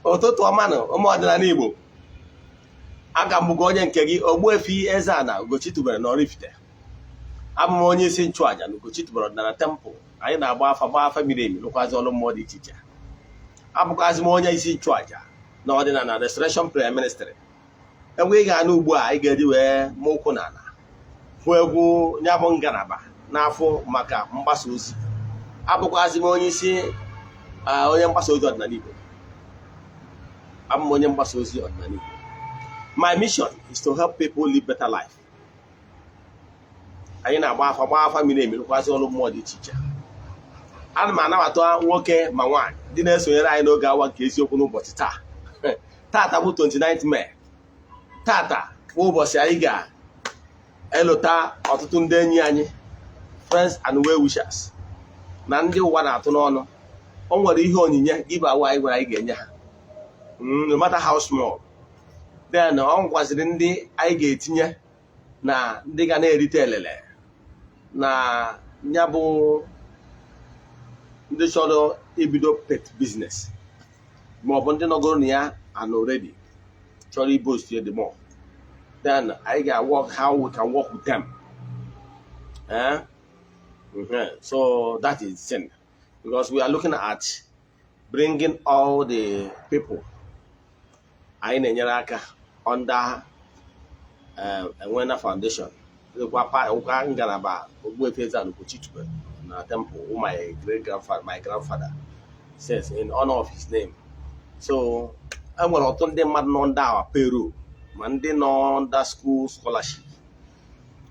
ụtụtụ ọma nụ ụmụ ọdịnala Igbo. Aga m bụkwa onye nke gị Ogbuefi EZE-ANA Ugochi tubelu na oraifite. Abụ m onye isi nchụaja na Ugochi tubelu ọdịnala tempụl. Anyị na-agba afa miri emi lụkwazi ọrụ mmụọ dị iche iche. Abụkwazi m onye isi nchụaja na ọdịnala restoration prayer ministry. Egwu ị ga-anụ ugbu a anyị ga-eji wee ma ụkwụ n'ala hụ egwu ya bụ ngalaba n'afọ maka mgbasa ozi. Abụkwazi m onye isi onye mgbasa ozi ọdịnala Igbo. Abụ m onye mgbasa ozi ọdịnala Igbo. My mission is to help people live better life. Anyị na-agba afa miri emi rụkwazị ọrụ mmụọ dị iche iche. Ana m anabata nwoke ma nwaanyị ndị na-esonyere anyị n'oge awa nke eziokwu n'ụbọchị taa. Tata bụ 29th May. Tata bụ ụbọchị anyị ga-elota ọtụtụ ndị enyi anyị, friends and well wishers, na ndị ụwa na-atụ n'ọnụ. O nwere ihe onyinye giveaway anyị gwara anyị ga-enye ha, no matter how small. Then ọ gwaziri ndị anyị ga-etinye na ndị ga na-erite elele na ya bụ ndị chọrọ ibido pet business ma ọ bụ ndị nọgoro na ya and already chọrọ ibost the more. Then I got work how we can work with them. So that is sin, because we are looking at bringing all the people I na-enyere aka under Enwena Foundation. Ngalaba Ogbuefi EZE-ANA Ugochi na temple my grandfather says in honor of his name. So I want to ndị mmadụ nọ under our payroll, ma ndị nọ under school scholarship,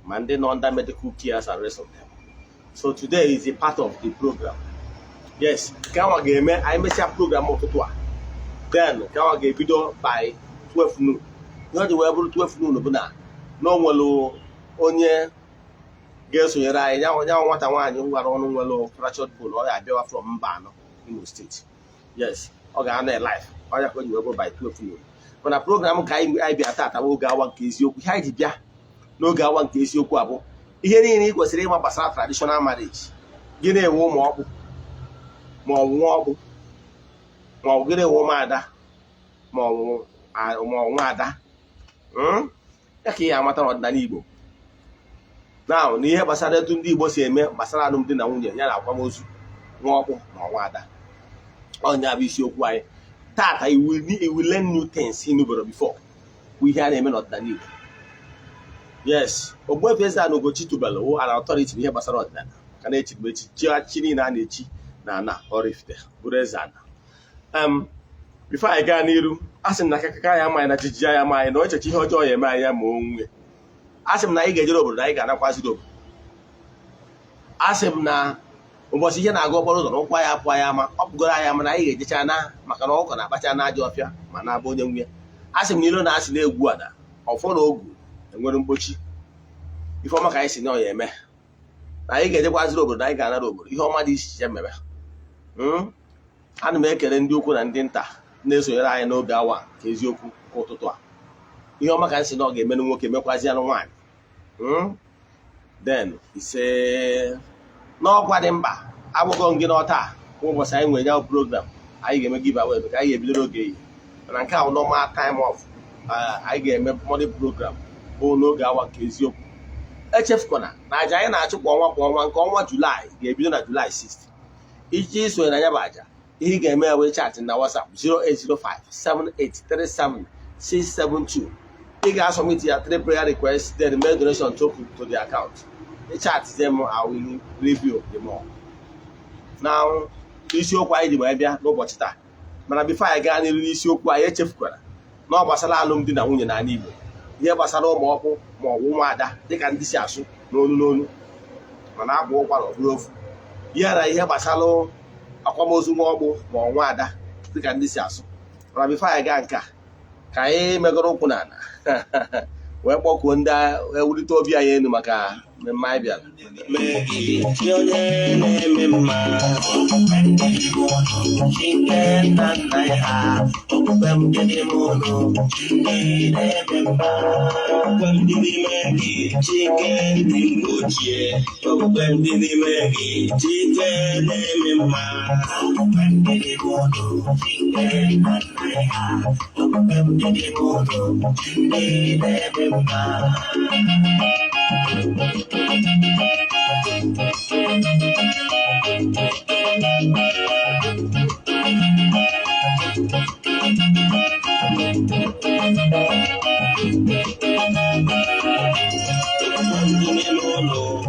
ma ndị nọ under medical care and rest of them. So today is a part of the program. Yes, ka nwa ga-eme anyị mesịa program ụtụtụ a. Then ka nwa ga-ebido by 12 noon. Ihe ji wee bụrụ 12 noon bụ na o nwere onye ga-esonyere anyị ya nwata nwaanyị ngwara ọnụ nwere fractured bone. Ọ ga-abịawa from Mbano, Imo State. Yes, ọ ga-anọ live. Ọ ya ka o ji wee bụrụ by 12 noon. Mana program ka anyị bịa tata bụ oge awa nke eziokwu. Ihe anyị ji bịa n'oge awa nke eziokwu abụ ihe niile ị kwesịrị ịma gbasara traditional marriage. Gị na-enwe ụmụọkpụ ma ọ bụ nwaọkpụ, ma ọ bụ gị na-enwe ụmụada ma ọ bụ nwaada. Ya ka ihe amata n'ọdịnala Igbo na ihe gbasara etu ndị Igbo si eme gbasara alụmdi na nwunye ya na akwamozu nwaọkpụ ma nwaada. Ọnya bụ isiokwu anyị tata. You will learn new things you never before. Ihe a na-eme n'ọdịnala Igbo. Yes, Ogbuefi EZE-ANA Ugochi tubelu an authority n'ihe gbasara ọdịnala ka na-echigbu chi niile a na-echi na ana oraifite bụrụ EZE-ANA. Before anyị gaa n'iru, asị m na akakaka ya amaghị na jijiji ya amaghị na o echeche ihe ọjọọ ya eme anyị ya ma onwe. Asị m na anyị ga-ejere obodo na anyị ga-anakwaziri obodo. Asị m na ụbọchị ihe na-aga okporo ụzọ na ụkwa ya apụ ya ama ọ bụgoro anyị ama na anyị ga-ejecha na maka na ọkọ na-akpacha na ajọ ọfịa ma na-abụ onye nwunye. Asị m na ilo na-asị na egwu ada ọfọ na ogu enwere mgbochi. Ife ọma ka anyị si na ọ ya eme na anyị ga-ejekwaziri obodo na anyị ga-anara obodo ihe ọma dị iche iche mmebe. Ana m ekele ndị ukwu na ndị nta na-esonyere anyị n'oge awa nke eziokwu ụtụtụ a. Ihe ọma ka anyị si na ọ ga-emenụ nwoke mekwazi anụ nwaanyị. Then ise n'ọkwa dị mkpa agwụgọ gị n'ọta ụbọchị anyị nwere ya program anyị ga-eme giveaway ka anyị ga-ebido n'oge ehihie. Mana nke ahụ normal time off anyị ga-eme morning program bụ n'oge awa nke eziokwu. Echefukwana na aja anyị na-achụ kwa ọnwa nke ọnwa Julaị ga-ebido na Julaị 6th. Iji isonye na ya bụ aja, ihe ị ga-eme wee chat na WhatsApp 08057837672. Ị ga-asọmit ya 3 prayer requests, then make donation to the account. The chat them, I will review them more. Now, isiokwu anyị ji wee bịa n'ụbọchị taa. Mana before anyị gaa n'iru n'isiokwu anyị, echefukwara na ọ gbasara alụmdi na nwunye n'ala Igbo. Ihe gbasara ụmụọkpụ ma ọ bụ ụmụada dịka ndị si asụ n'onu n'onu mana abụ ụkwara ọ bụrụ ofu. Ihe na ihe gbasara akwamozu nwaọkpụ ma ọ nwaada dịka ndị si asụ. Mana bifo anyị gaa nka ka anyị megoro ụkwụ n'ala wee kpọkuo ndị ewulite obi anyị elu maka My dear.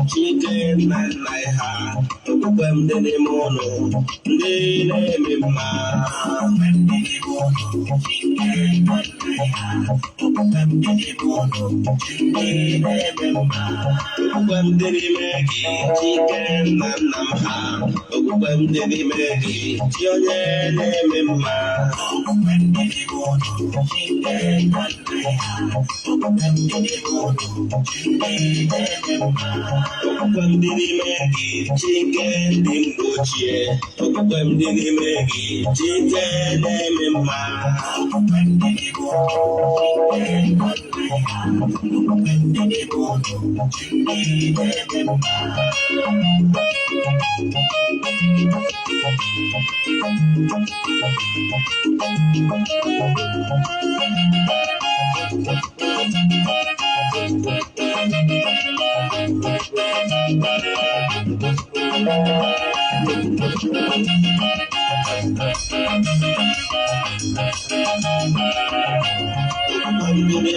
Chicken and my heart, when the mono, they name ma. When the mono, chicken and my heart, when the mono, they name ma. When the Maggie, chicken and my heart, when the Maggie, your name ma. When the mono, chicken and my heart, when the mono, they name ma. When did he make it? Chicken didn't go cheer. When did he make it? Chicken name ma. When did he go? When did he go? Chicken name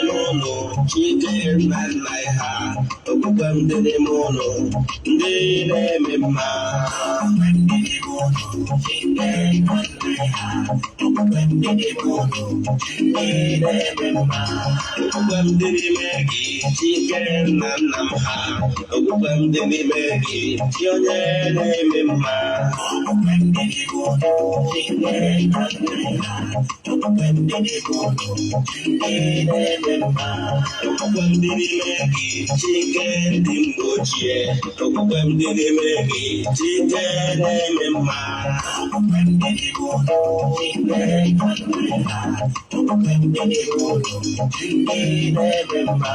mono, chicken and my heart. When the mono, they name ma. When the mono, chicken and my heart. When the mono, they name ma. When the Maggie, chicken and my heart. When the Maggie, your name ma. When the mono, chicken and my heart. When the mono, they name ma. When the Maggie, chicken didn't go cheer. When the Maggie, chicken name ma. When the mono, chicken and my heart. When the mono, they name ma.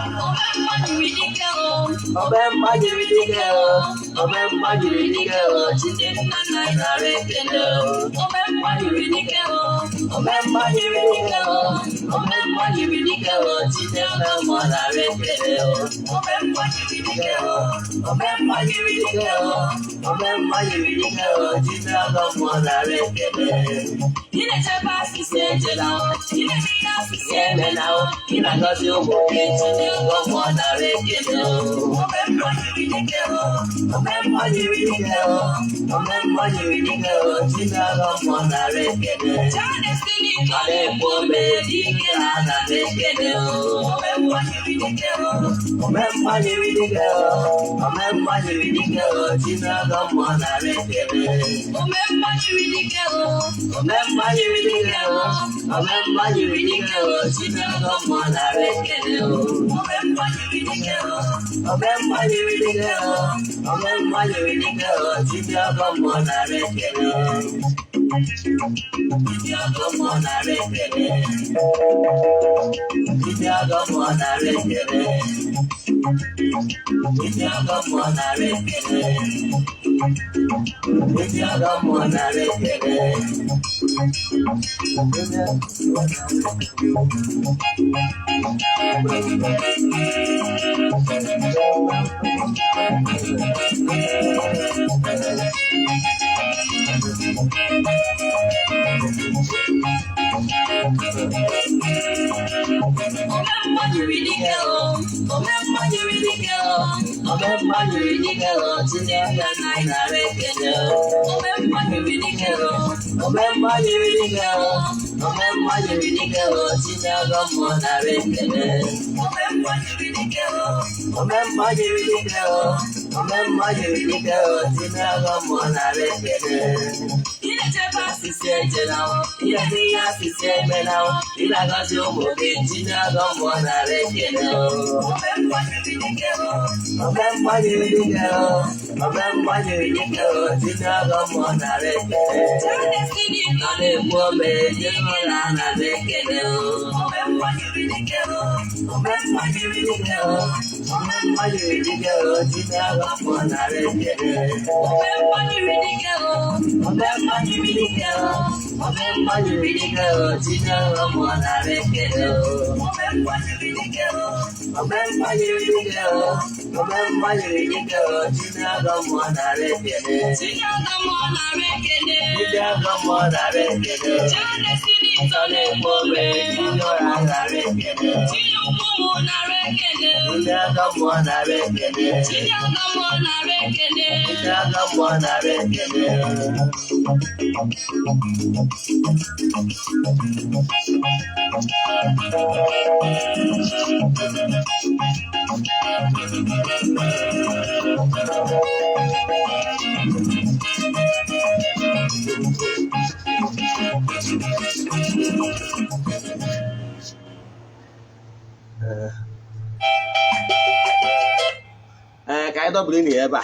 Cái đó bụrụ na ebe a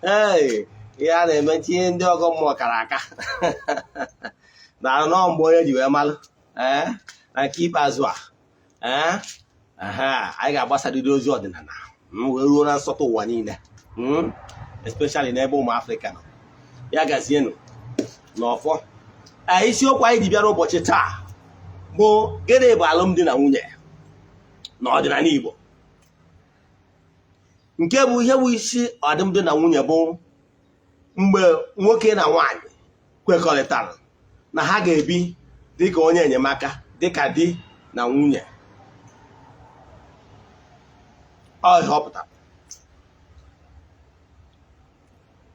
ee ihe a na-eme tinye ndị ọgọ mmụọ kara aka na nọọ mgbe onye ji wee malụ na nke ikpeazụ a anyị ga-agbasadịrị ozi ọdịnala wee ruo na nsọtụ ụwa niile especially n'ebe ụmụ Afrịka nọ ya gazienụ n'ọfọ isiokwu anyị ji bịa n'ụbọchị taa bụ gịnị bụ alụmdi na nwunye n'ọdịnala Igbo. Nke bụ ihe bụ isi alụmdi na nwunye bụ mgbe nwoke na nwaanyị kwekọrịtara na ha ga-ebi dịka onye enyemaka dịka di na nwunye. Ọ ihe ọ pụtara.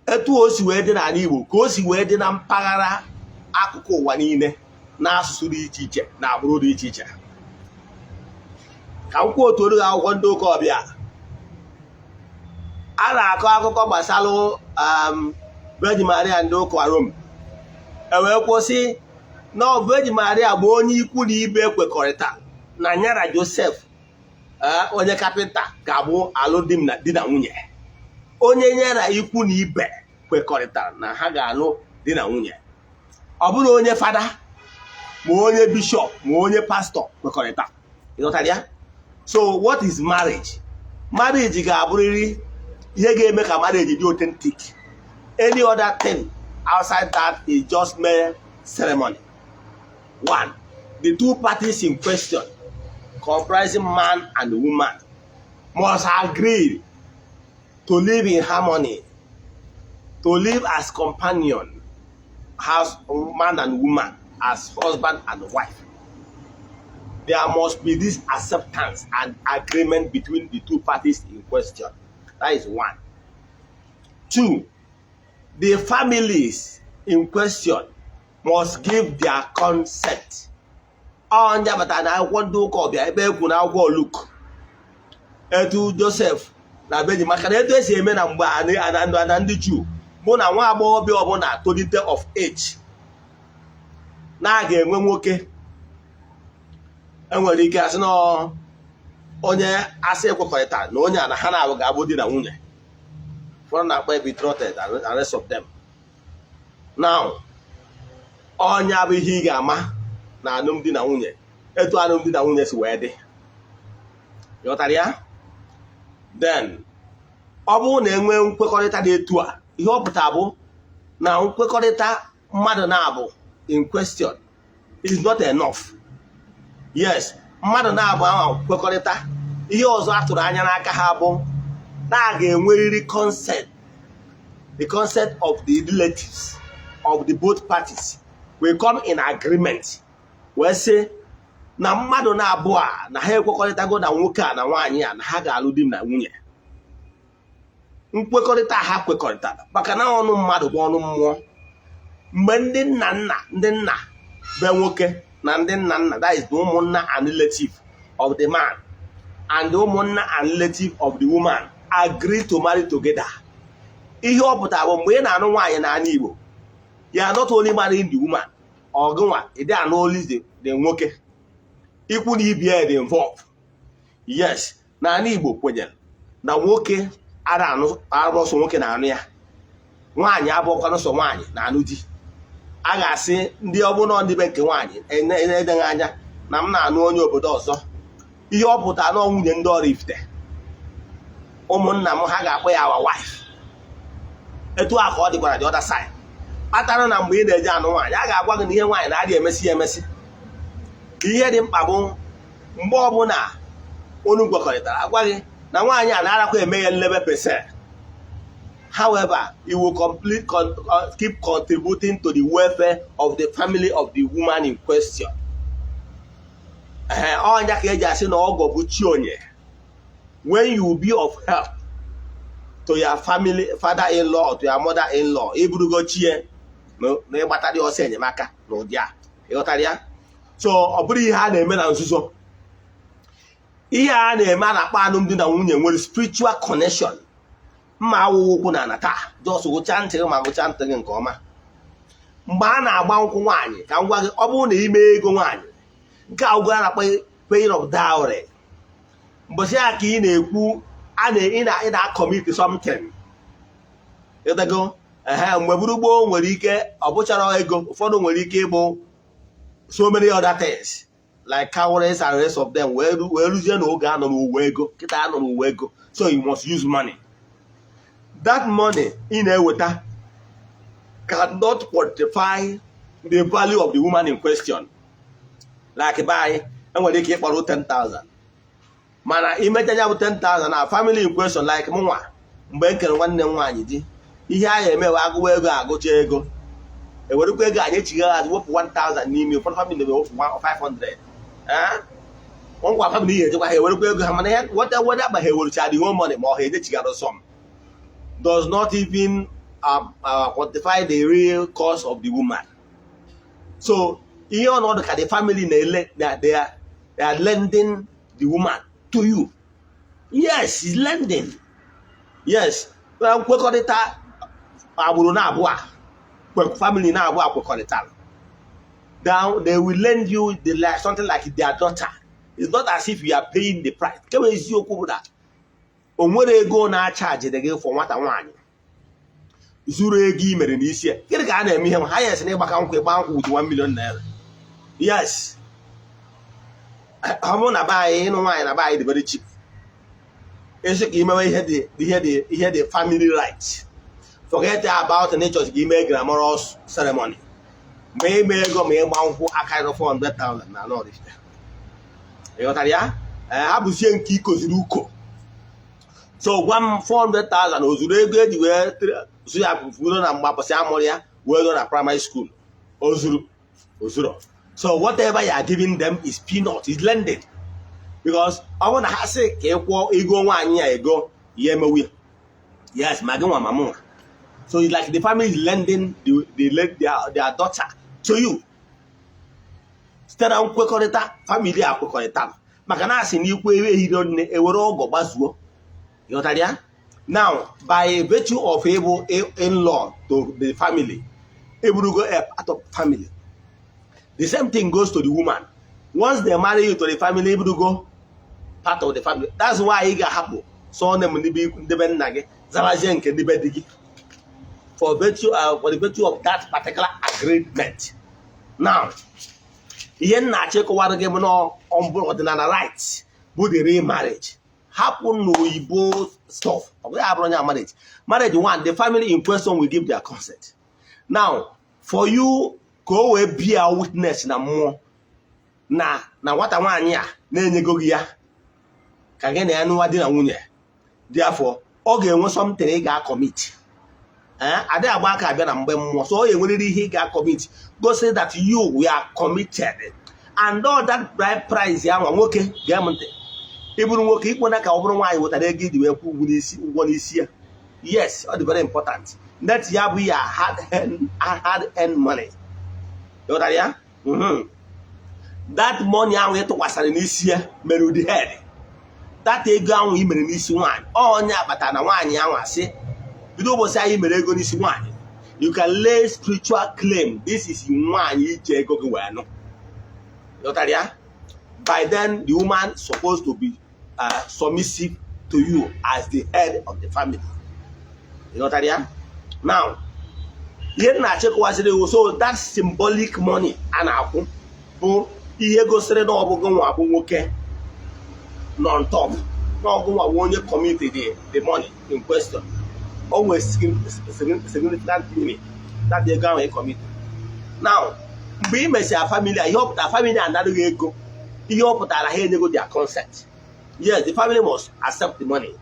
Etu o si wee dị n'ala Igbo ka o si wee dị na mpaghara akụkụ ụwa niile n'asụsụ dị iche iche na agbụrụ dị iche iche. Ka m kwuo otu olu akwụkwọ ndị ụka ọbịa a na-akọ akụkọ gbasara Virgin Maria ndị ụka Rome wee kwụsị na Virgin Maria bụ onye ikwu na ibe kwekọrịta na nyara Joseph onye kapịnta ga-abụ alụ di na nwunye. Onye nyara ikwu na ibe kwekọrịtara na ha ga-alụ di na nwunye. Ọ bụrụ onye fada ma onye bishọp ma onye pastọ kwekọrịta. Ịghọtara ya? So what is marriage? Marriage ga-abụrịrị ihe ga-eme ka marriage dị authentic. Any other thing outside that is just mere ceremony. One, the two parties in question, comprising man and woman, must agree to live in harmony, to live as companion, as man and woman, as husband and wife. There must be this acceptance and agreement between the two parties in question. That is one. Two, the families in question must give their consent. Onye bata na akwụkwọ ndị ụka ọbịa ebe ekwu na akwụkwọ Luk etu Joseph na Beji maka na etu esi eme na mgbe na ndị Juu bụ na nwa agbọghọbịa ọbụla tolite of age na a ga-enwe nwoke enwere ike asị na onye asị ekwekọrịta na onye a na ha na-abụ ga-abụ di na nwunye. Ụfọdụ na-akpọ betrothed and the rest of them. Now onye abụ ihe ị ga-ama na alụmdi na nwunye etu alụmdi na nwunye si wee dị. Ghọtara ya? Then ọ bụrụ na enwe nkwekọrịta dị etu a, ihe ọ pụtara bụ na nkwekọrịta mmadụ na-abụ in question is not enough. Yes, mmadụ na-abụ ahụ nkwekọrịta, ihe ọzọ atụrụ anya n'aka ha bụ na a ga-enwerịrị consent, the consent of the relatives of the both parties will come in agreement wee sị na mmadụ na-abụ a na ha ekwekọrịtago na nwoke a na nwaanyị a na ha ga-alụ di na nwunye. Nkwekọrịta ha kwekọrịtara maka na ọnụ mmadụ bụ ọnụ mmụọ. Mgbe ndị nna be nwoke na ndị nna that is the ụmụnna and relative of the man and the ụmụnna and relative of the woman agree to marry together. Ihe ọ pụtara bụ mgbe ị na-anụ nwaanyị n'ala Igbo, you are not only marrying the woman, or they are not only the nwoke. Equally be involved. Yes, na ani Igbo kwenyere na nwoke ara arụsọ nwoke na anụ ya. Nwaanyị abụọkwanụ sọ nwaanyị na anụ di. A ga-asị ndị ọbụla ndị be nke nwaanyị edeghị anya na m na-anụ onye obodo ọzọ. Ihe ọ pụtara na nwunye ndị oraifite. Ụmụnna m ha ga-akpọ ya our wife. Etu a ka ọ dịkwara the other side. Kpatara na mgbe ị na-eje anụ nwaanyị, a ga-agwa gị na ihe nwaanyị na-adị emesi emesi. Ihe dị mkpa bụ mgbe ọbụla unu gwekọrịtara, agwa gị na nwaanyị a na-arakwa eme ya 11%. However, it will keep contributing to the welfare of the family of the woman in question. Ọnya ka eji asị na ọgọ bụ chi onye. When you will be of help to your family, father-in-law or to your mother-in-law, iburugo chie na ịgbata dị ọsọ enyemaka n'ụdị a. Ịghọtara ya? So ọ bụrụ ihe a na-eme na nzuzo. Ihe a na-eme a na-akpọ alụmdi na nwunye nwere spiritual connection. Mma awụwụ ụkwụ na ana taa just gụcha ntị gị ma gụcha ntị gị nke ọma. Mgbe a na-agba nkwụ nwaanyị ka m gwa gị, ọ bụrụ na ime ego nwaanyị nke a a na-akpọ paying of dowry. Mbọsị a ka ị na-ekwu ị na-commit something. Ịdago mgbe buru gboo nwere ike ọ bụchara ego, ụfọdụ nwere ike ịbụ so many other things like cowries and rest of them. Wee ruzie na oge anọ n'uwe ego, kịta anọ n'uwe ego, so you must use money. That money in a water cannot quantify the value of the woman in question. Like buy and when they keep about 10,000. Mana imagine about 10,000 a family in question like Mwa. Mbenkel one name one ye. Ihe a eme wa agụcha ego. E were kwa ego anyị chiga as worth 1,000 n'ime for family worth 500. One kwa family ye kwa he were kwa ego ha mana whatever but he will charge the whole money more he chiga some. Does not even quantify the real cost of the woman. So, here on order, the family they are lending the woman to you. Yes, he's lending. Yes. Family now they will lend you something like their daughter. It's not as if you are paying the price. Onwere ego na charge de gị for nwata nwaanyị zuru ego imere n'isi ya. Gịnị ka a na-eme ihe ha yes na ịgbaka nkwụ ịgba nkwụ with 1 million naira. Yes. Ọmụ na buy ịnụ nwaanyị na buy dị very cheap. Esi ka imewe ihe the family rights. Forget about the nature gị ime glamorous ceremony. Ma ime ego ma ịgba nkwụ akarịrị 400,000 na Lord. Ịghọtara ya? Ha bụzie nke ikoziri uko. So 400,000 ozuru ego eji wee zụ ya bụfuro na mgbapụsị amụrụ ya wee go na primary school. Ozuro. So whatever you are giving them is peanut, is lending. Because I want to say ka ịkwụọ ego nwaanyị ya ego ya emewe. Yes, ma gị nwa ma mụ. So it's like the family is lending their daughter to you. Site na nkwekọrịta family a kwekọrịta. Maka na asị na ikwu ehihie nne ewere ọgọ gbazuo. Now, by virtue of able in-law to the family, able to go a part of family. The same thing goes to the woman. Once they marry you to the family, able to go part of the family. That's why it happen. So them for the virtue of that particular agreement. Now, yen na check what game no on Odinana rights, but the remarriage. Happen no Igbo stuff. Marriage one, the family in question will give their consent. Now, for you go away be a witness na more. Na what I want ya, na go ya. Kage na anu wadi na nwunye. Therefore, oge nwe something ị ga commit. Ade agba ka abia na mgbe mmụọ. So oge nwere ihe ị ga commit. Go say that you we are committed. And all that bride price ya nwa nwoke ga mente. Iburu nwoke ikpona ka ọ bụrụ nwaanyị wetara ego dị wee kwụ ụgwọ n'isi ya. Yes, all very important. That ya bụ ya hard earned money. You got ya? That money ahụ ịtụkwasara n'isi ya mere ụdị head. That ego ahụ i mere n'isi nwaanyị. Onye abata na nwaanyị ahụ asị bido ụbọchị anyị mere ego n'isi nwaanyị. You can lay spiritual claim. This is one you by then, the woman supposed to be submissive to you as the head of the family. You know what I mean? Now, so that symbolic money and on top. No committed the money in question. Always significant meaning that they're going to commit. Now, we may say a family, I hope the family and another go. You hope that I go their consent. Yes, the family must accept the money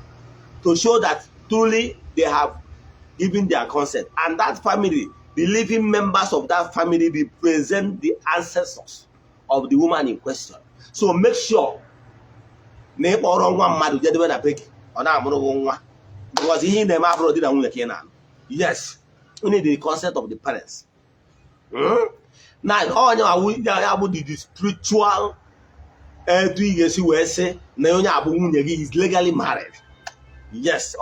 to show that truly they have given their consent. And that family, the living members of that family represent the ancestors of the woman in question. So make sure because he never brought it. Yes, we need the consent of the parents. Now, all the spiritual is legally married. Yes,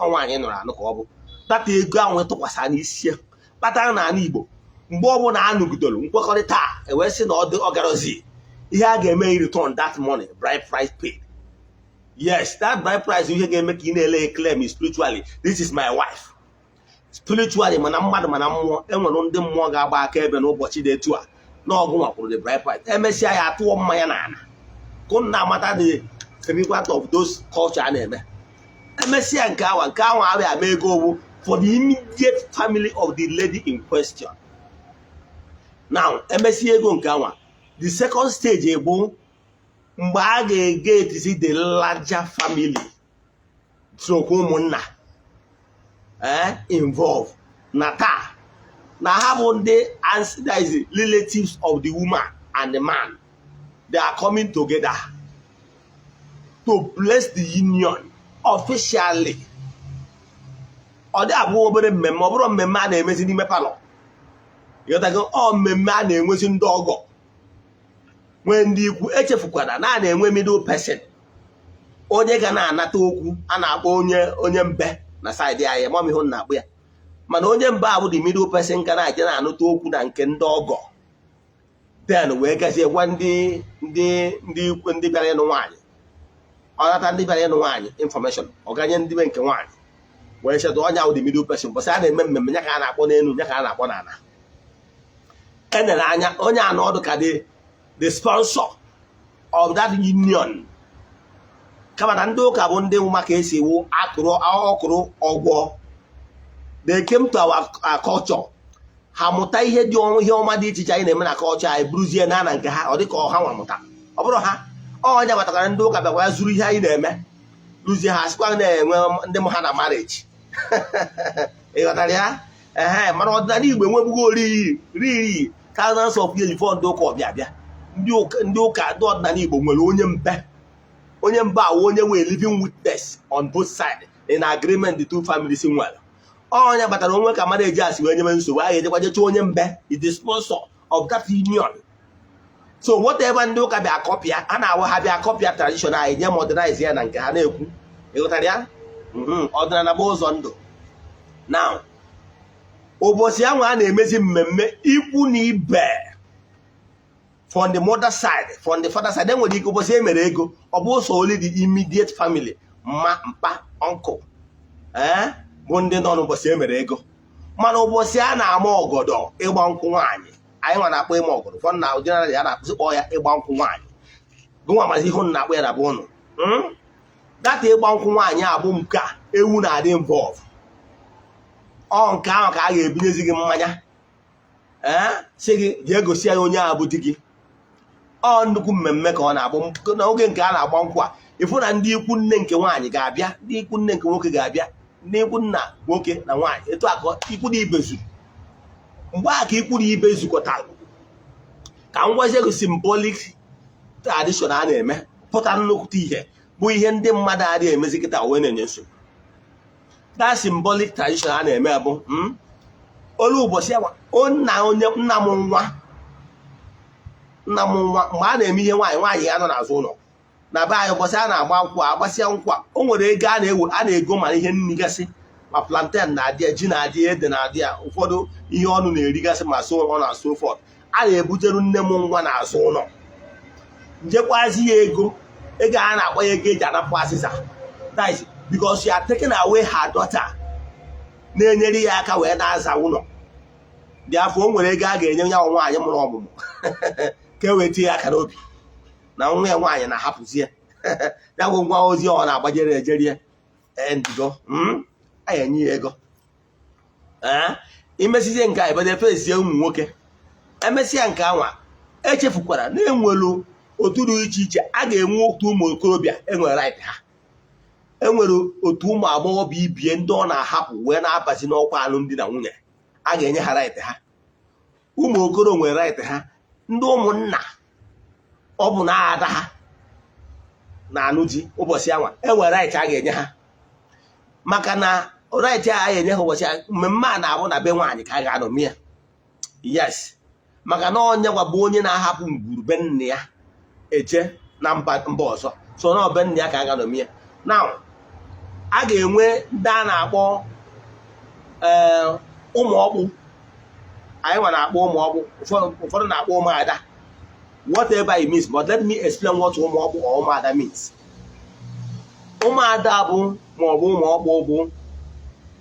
that is going to was an issue. But I'm an Igbo. Mbobo na anugudolu, mkwakorita, ewesi na ogarozi. Ihe a ga-eme return that money, bride price paid. Yes, that bride price you can make in a claim spiritually. This is my wife. Spiritually, manammo, enwere ndị mmụọ ga-agba aka ebe n'ụbọchị dị etu a. Na ọgwụ kwuru the bride price. Emesịa ya atụọ mmanya n'ala. Kuna matter the significance of those culture na-eme. Emesịa nke awa abịa ama ego for the immediate family of the lady in question. Now, emesịa ego nke awa. The second stage bụ mgbe a ga-get see the larger family through ụmụnna involved. Na taa na ha bụ ndị that is relatives of the woman and the man. They are coming together to bless the union officially. Or they are over mmemme a na-emezi n'ime palọ. You got to go mmemme a na-enwezi ndị ọgọ. When the echefukwana na-enwe middle person. Onye ga na-anata okwu a na-akpọ onye mbe na side ya mami hụ na-akpụ ya. Mana onye mbe a bụ the middle person ka na-aje na-anata okwu na nke ndị ọgọ. Then we gazie gwa ndị bịara ịnụ nwaanyị. Ọ nata ndị bịara ịnụ nwaanyị information. Ọ ganye ndị be nke nwaanyị. Wee chedo onye ahụ the middle person. Bọsị a na-eme mmemme ya ka a na-akpọ n'elu ya ka a na-akpọ n'ala. Enere anya onye a n'ọdụ ka the sponsor of that union. Kama na ndị ụka bụ ndị maka esi iwu akụrụ ọgwọ. They came to our culture. Ha mụta ihe ọma dị iche iche anyị na-eme na culture anyị buruzie na nke ha ọ dị ka ọha nwa mụta. Ọ bụrụ ha onye gbatakara ndị ụka bịakwa ya zuru ihe anyị na-eme. Ruzie ha sịkwa na-enwe ndị m ha na marriage. Ịghọtara ya? Mana ọdịnala Igbo enwebugo riri thousands of years before ndị ụka ọbịa bịa. Ndị ụka ndị ọdịnala Igbo nwere onye mbe. Onye mbe awụ onye wee living witness on both sides in agreement the two families nwere. Onye batara onwe ka marriage asị wee nyeme nsogbu a ga-ejekwa jecha onye mbe is the sponsor of that union. So whatever ndị ụka bịa kọpịa a na-awụ ha bịa kọpịa tradition anyị nye modernize ya na nke ha na-ekwu. Ịghọtara ya? Ọdịnala bụ ụzọ ndụ. Now, ụbọchị ahụ a na-emezi mmemme ikwu na ibe from the mother side, from the father side, enwere ike ụbọchị emere ego ọ bụ so only the immediate family mpa uncle bụ ndị nọ n'ụbọchị emere ego. Mana ụbọchị a na-ama ọgọdọ ịgba nkwụ nwaanyị anyị nwa na-akpọ ịma ọgọdọ fọ na ọdịnala ya na-akpụsị kpọ ya ịgba nkwụ nwaanyị gụnwa mazi ihe unu na-akpọ ya na bụ ụnụ data ịgba nkwụ nwaanyị abụ nke a ewu na-adị involve. Ọ nke ahụ ka a ga-ebinyezi gị mmanya sị gị jee gosi ya onye a bụ di gị. Ọ nnukwu mmemme ka ọ na-abụ n'oge nke a na-agba nkwụ a ịfụ na ndị ikwu nne nke nwaanyị ga-abịa, ndị ikwu nne nke nwoke ga-abịa, ndị ikwu nna nwoke na nwaanyị etu a ka ikwu na ibe zuru. Mgbe a ka ikwu na ibe zukọtara ka ngwazi ego symbolic tradition a na-eme pụta nnukwute ihe bụ ihe ndị mmadụ adịghị emezi kịta wee na-enye nsogbu. That symbolic tradition a na-eme bụ olu ụbọchị awa nna m nwa mgbe a na-eme ihe nwaanyị ya nọ n'azụ ụlọ na be anyị ụbọchị a na-agba nkwụ agbasịa nkwa o nwere ego a na-ego mana ihe nnigasị ma plantain na-adị ya, ji na-adị ya, ede na-adị ya, ụfọdụ ihe ọnụ na-erigasị ma so ọ na-so fọt. A na-ebujeru nne m ngwa n'azụ ụlọ, njekwazi ya ego a na-akpọ ya ego eji anapụ asịsa. That is because you are taking away her daughter, na-enyere ya aka wee na-aza ụlọ. Dị afọ o nwere ego a ga-enye ya nwaanyị mụrụ ọmụmụ ka e wee tie ya aka n'obi na nwa ya nwaanyị na-ahapụzie ya bụ ngwa ozi ọ na-agbajere ejerie ndigo anyị enye ya ego. Imesizie nke a ebede fesie ụmụ nwoke, emesịa nke anwa echefukwara na enwere otu dị iche iche a ga-enwe otu ụmụ okorobịa enwere right ha, enwere otu ụmụ agbọghọbịa ibie ndị ọ na-ahapụ wee na-abazi n'ọkwa alụmdi na nwunye, a ga-enye ha right ha. Ụmụ okoro nwere right ha, ndị ụmụnna ọ bụ na ada ha na anụ di ụbọchị anwa enwere right a ga-enye ha, maka na right a ga-enye ha ụbọchị mmemme a na-abụ na be nwaanyị ka a ga-anọmi ya. Yes, maka na onye gwa bụ onye na-ahapụ ngwuru be nne ya eje na mba ọzọ, so na be nne ya ka a ga-anọmi ya. Now a ga-enwe ndị a na-akpọ ụmụokpu, anyị nwa na-akpọ ụmụokpu, ụfọdụ na-akpọ ụmụada, whatever it means, but let me explain what umuokpu or umuada means. Umuada bụ maọbụ ụmụokpu bụ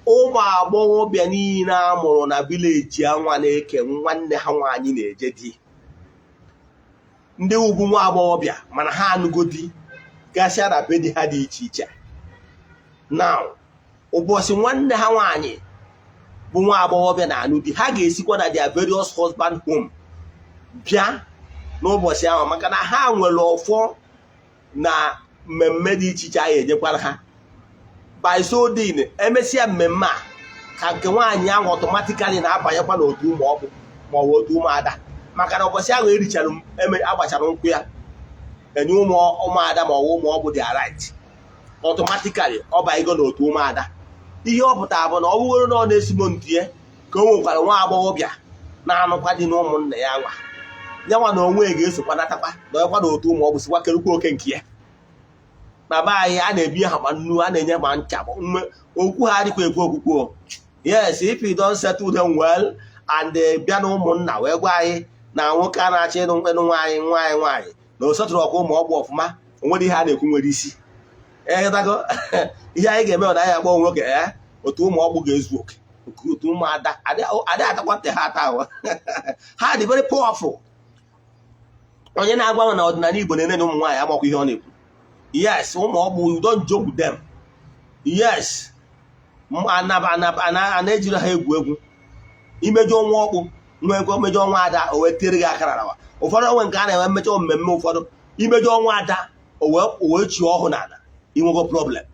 ụmụ agbọghọbịa niile a mụrụ na vileji anwa na-eke nwanne ha nwaanyị na-eje di, ndị ugwu nwa agbọghọbịa mana ha anụgo di gasịa na be di ha dị iche iche. Now ụbọchị nwanne ha nwaanyị bụ nwa agbọghọbịa na anụ di, ha ga-esikwa na their various husband home bịa n'ụbọchị ahụ, maka na ha nwere ọfọ na mmemme dị iche iche a ga-enyekwara ha. By so din emesịa mmemme a ka nke nwaanyị ahụ ọtọmatikali na-abanyekwa n'otu ụmụokpu maọbụ otu ụmụada, maka na ụbọchị ahụ erichara agbachara nkwụ ya enye ụmụada maọbụ ụmụokpu dị right, ọtọmatikali ọ banyego n'otu ụmụada. Ihe ọ pụtara bụ na ọ bụrụ na ọ na-esimo ntie ka o nwekwara nwa agbọghọbịa na-anụkwa dị na ụmụnna ya nwa nyanwa na onwe ga-esokwa natakwa dọkwa n'otu ụmụokpu sikwa kerukwa oke nke ya. Na be anyị a na-ebi ha ma nnu, a na-enye ma ncha, okwu ha adịkwa ekwu okwukwo. Yes, if you don't settle them well and bịa na ụmụnna wee gwa anyị na nwoke a na-achọ ịnụ nwaanyị na o setụrụ ọkwa ụmụokpu ọfụma, onwere ihe a na-ekwu nwere isi. Ịghọtago ihe anyị ga-eme na anyị akpọ nwoke otu ụmụokpu ga-ezu oke, otu ụmụada adị atakwa ntị ha ata ahụ ha dị very powerful. Onye na-agwa na ọdịnala Igbo na-enye ụmụ nwaanyị amakwa ihe ọ na-ekwu. Yes, ụmụokpu, you don't joke with them. Yes, a na-ejiri ha egwu imejọ ụmụokpu mmejọ ọnwa ada o wee tere gị akara rawa. Ụfọdụ onwe nke a na-enwe mmejọ mmemme, ụfọdụ imejọ ọnwa ada o wee chi ọhụụ n'ala, inwego problem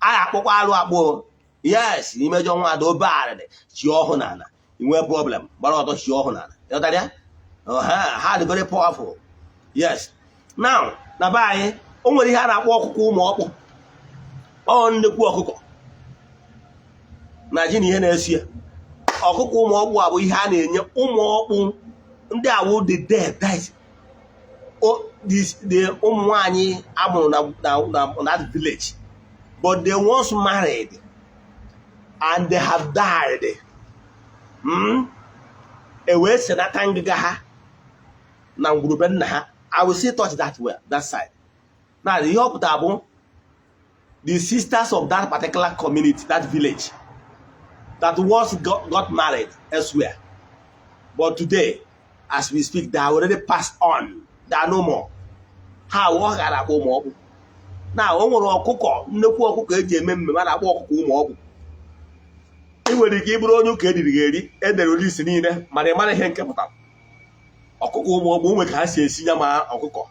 a na-akpọkwa alụ akpụ. Yes, imejọ ọnwa ada obe arịrị chi ọhụụ n'ala, inwe problem gbara ọtọ chi ọhụụ n'ala. Ịghọtara ya? Ha dị very powerful. Yes. Now na be anyị o nwere ihe a na-akpọ ọkụkọ ụmụokpu, ọ nnekwu ọkụkọ na ji na ihe na-esi ya. Ọkụkọ ụmụokpu a bụ ihe a na-enye ụmụokpu ndị awụ the dead, the ụmụ nwaanyị amụrụ na that village but they once married and they have died. E wee senata ngịga ha na ngwurube nna ha. I will still touch that well, that side. Now, the Yoputabu, the sisters of that particular community, that village, that once got married elsewhere. But today, as we speak, they are already passed on. They are no more. How walk at a home? Now, almost cook, no cook, remember, I walk home. It will give you credit, and the release in there, Madame Hen Capital. Ọkụkọ ụmụokpu nwe ka ha si esi ya ma ọkụkọ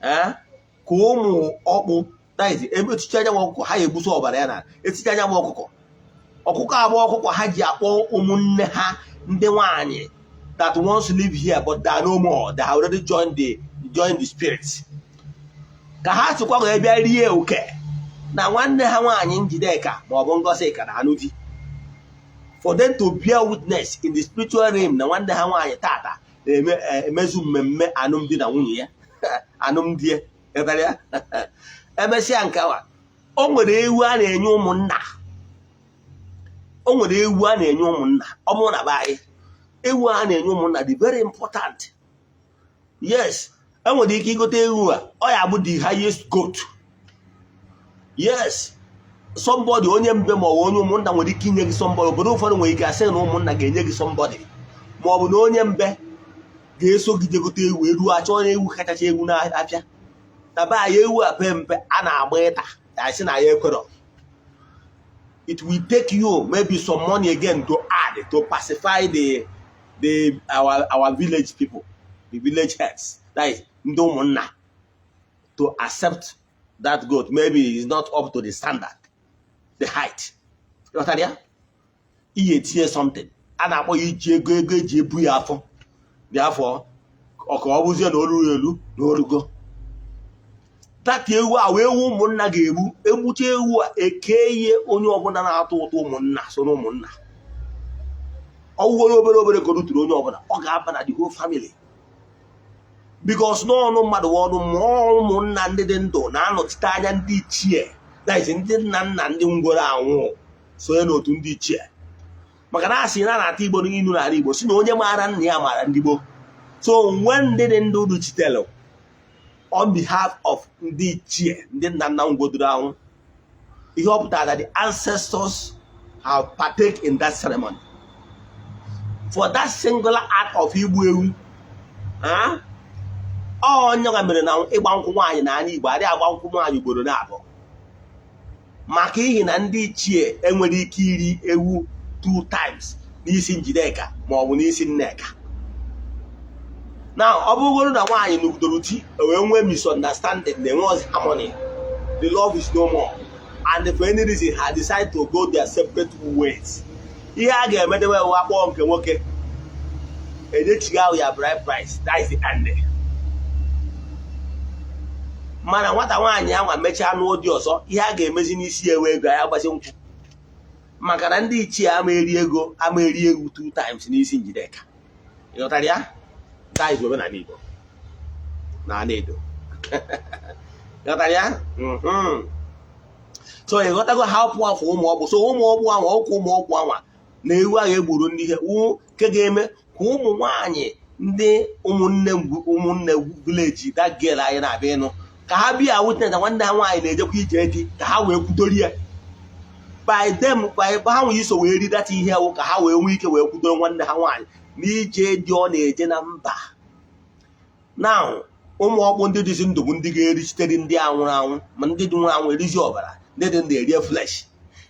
ka ụmụokpu daizi ebe echiche anya ọkụkọ ha egbuso ọbara ya na echiche anya ọkụkọ abụọ ọkụkọ ha ji akpọ ụmụnne ha ndị nwaanyị that wants to live here but they are no more. They have already joined the spirits. Ka ha sịkwa ga bịa rie oke na nwanne ha nwaanyị Njideka ma ọ bụ Ngọzika na anụ di, for them to bear witness in the spiritual realm na nwanne ha nwaanyị tata emezu mmemme alụmdi na nwunye ya alụmdi ya emesịa nke a o nwere ewu a na-enye ụmụnna, o nwere ewu a na-enye ụmụnna. Ọ bụrụ na be anyị ewu a na-enye ụmụnna dị very important. Yes, enwere ike igote ewu a, ọ ya bụ the highest goat. Yes, somebody onye mbe ma onye ụmụnna nwere ike inye gị somebody. Obodo ụfọdụ nwere ike asị na ụmụnna ga-enye gị somebody, ma ọ bụ na onye mbe ga-eso gị jegote ewu, eruo achọ na ewu kachacha ewu na-apịa. Na be anyị ewu a pe mpe a na-agba ịta, asị na ya ekwero. It will take you maybe some money again to add to pacify our village people, the village heads, that is ndị ụmụnna, to accept that goat. Maybe it's not up to the standard, the height. Ihe tinye something a na-akpọ ya iji ego eji ebu ya afọ. Therefore, ọka ọ bụzie na oru elu na orugo. That ewu a wee ewu ụmụnna ga-egbu, egbucha ewu a eke ihe onye ọbụla na-atụ ụtụ ụmụnna so na ụmụnna. Ọ wụrụ obere obere ka o ruturu onye ọbụla, ọ ga-aba na the whole family. Because n'ọnụ mmadụ ọnụ mmụọ ụmụnna ndị dị ndụ na-anọchite anya ndị ichie, that is ndị nna nna ndị ngworo anwụ sonye n'otu ndị ichie. Maka na asị na na-ata Igbo n'ilu n'ala Igbo si na onye maara nna ya maara ndị Igbo. So when ndị dị ndụ duchitelu on behalf of ndị ichie, ndị nna nna ngwodoro anwụ, ihe ọ pụtara that the ancestors have partake in that ceremony. For that singular act of igbu ewu, onye ga mere na ịgba nkwụ nwaanyị na ala Igbo adịghị agba nkwụ nwaanyị ugboro na-abụọ, maka ihi na ndị ichie enwere ike iri ewu 2 times n'isi Njideka ma ọ bụ n'isi Nneka. Now, ọ bụrụ na nwaanyị n'ugdoro di wee nwee misunderstanding, there was harmony, the love is no more, and for any reason ha decide to go their separate ways. Ihe a ga-emedewe ewe akpọọ nke nwoke edechiga ahụ ya bride price, that is the end. Mana nwata nwaanyị anwa mechaa n'ụdị dị ọzọ, ihe a ga-emezi n'isi ewe ego ya gbasi nkwụ, maka na ndị ichie ama eri ewu 2 times n'isi Njideka. Ịghọtara ya? That is omenala Igbo na ala Edo. Ịghọtara ya? So ịghọtago ha powerful Umuokpu. So Umuokpu anwa, ọkwa Umuokpu anwa na ewu ahụ egburu ndị ihe nke ga-eme ka ụmụ nwaanyị ndị ụmụnne village that girl anyị na-abịa ịnụ, ka ha bịa witness na nwanne ha nwaanyị na-ejekwa ije di, ka ha wee kwudori ya. By them, by ha nwee iso wee ri data ihe ewu, ka ha wee nwee ike wee kwudoro nwanne ha nwaanyị n'ije dị ọ na-eje na mba. Now, Umuokpu ndị dịzi ndụ bụ ndị ga-erichitere ndị anwụrụ anwụ, ma ndị dị nwụrụ anwụ erizi ọbara, ndị dị ndụ erie flesh.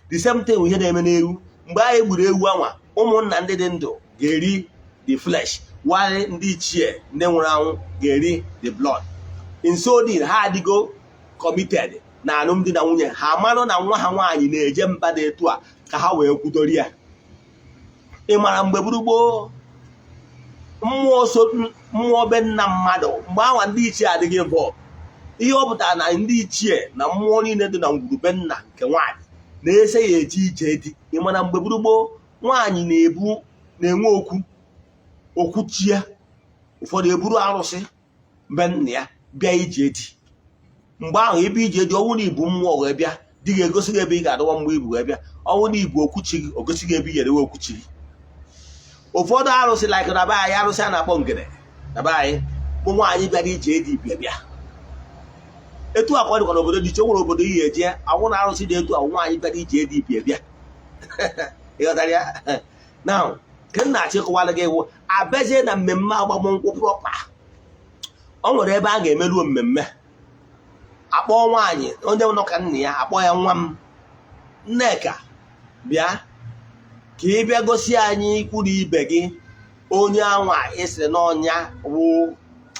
The same thing ihe na-eme n'ewu. Mgbe anyị gburu ewu anwa, ụmụnna ndị dị ndụ ga-eri the flesh, while ndị ichie ndị nwụrụ anwụ ga-eri the blood. In so doing, ha adịgo committed na alụmdi na nwunye. Ha marụ na nwa ha nwaanyị na-eje mba dị etu a ka ha wee kwudori ya. Ị mara mgbe gburugburu mmụọ be nna mmadụ, mgbe anwa ndị ichie adịghị involved. Ihe ọ pụtara na ndị ichie na mmụọ niile dị na ngwuru be nna nke nwaanyị na-ese ya eje ije di. Ị mara mgbe gburugburu nwaanyị na-enwe okwuchie, ụfọdụ eburu arụsị be nna ya bịa ije di. Mgbe ahụ ebe ije di, ọnwụ na ibu mmụọ wee bịa, di ga-egosi gị ebe ị ga-adọwa mgbe ibu wee bịa. Ọnwụ na ibu okwuchi gị, ogosi gị ebe ị ga-edewe okwuchi gị. Ụfọdụ arụsị like na be anyị, arụsị a na-akpọ ngede na be anyị bụ nwaanyị bịara ije di bịa. Etu akwa dịkwa n'obodo dị iche, nwere obodo ihe eje awụ na arụsị dị etu ahụ nwaanyị bịara ije di bịa. Ịghọtara ya? Now, ka m na-achịkọwara gị iwu abezie na mmemme agbamnkwụ prọpa. Ọ nwere ebe a ga-emeruo mmemme, akpọọ nwaanyị onye nọ ka nna ya, akpọ ya nwa m Nneka bịa ka ị bịa gosi anyị ikwu na ibe gị onye anwa ịsịrị n'ọnya wụ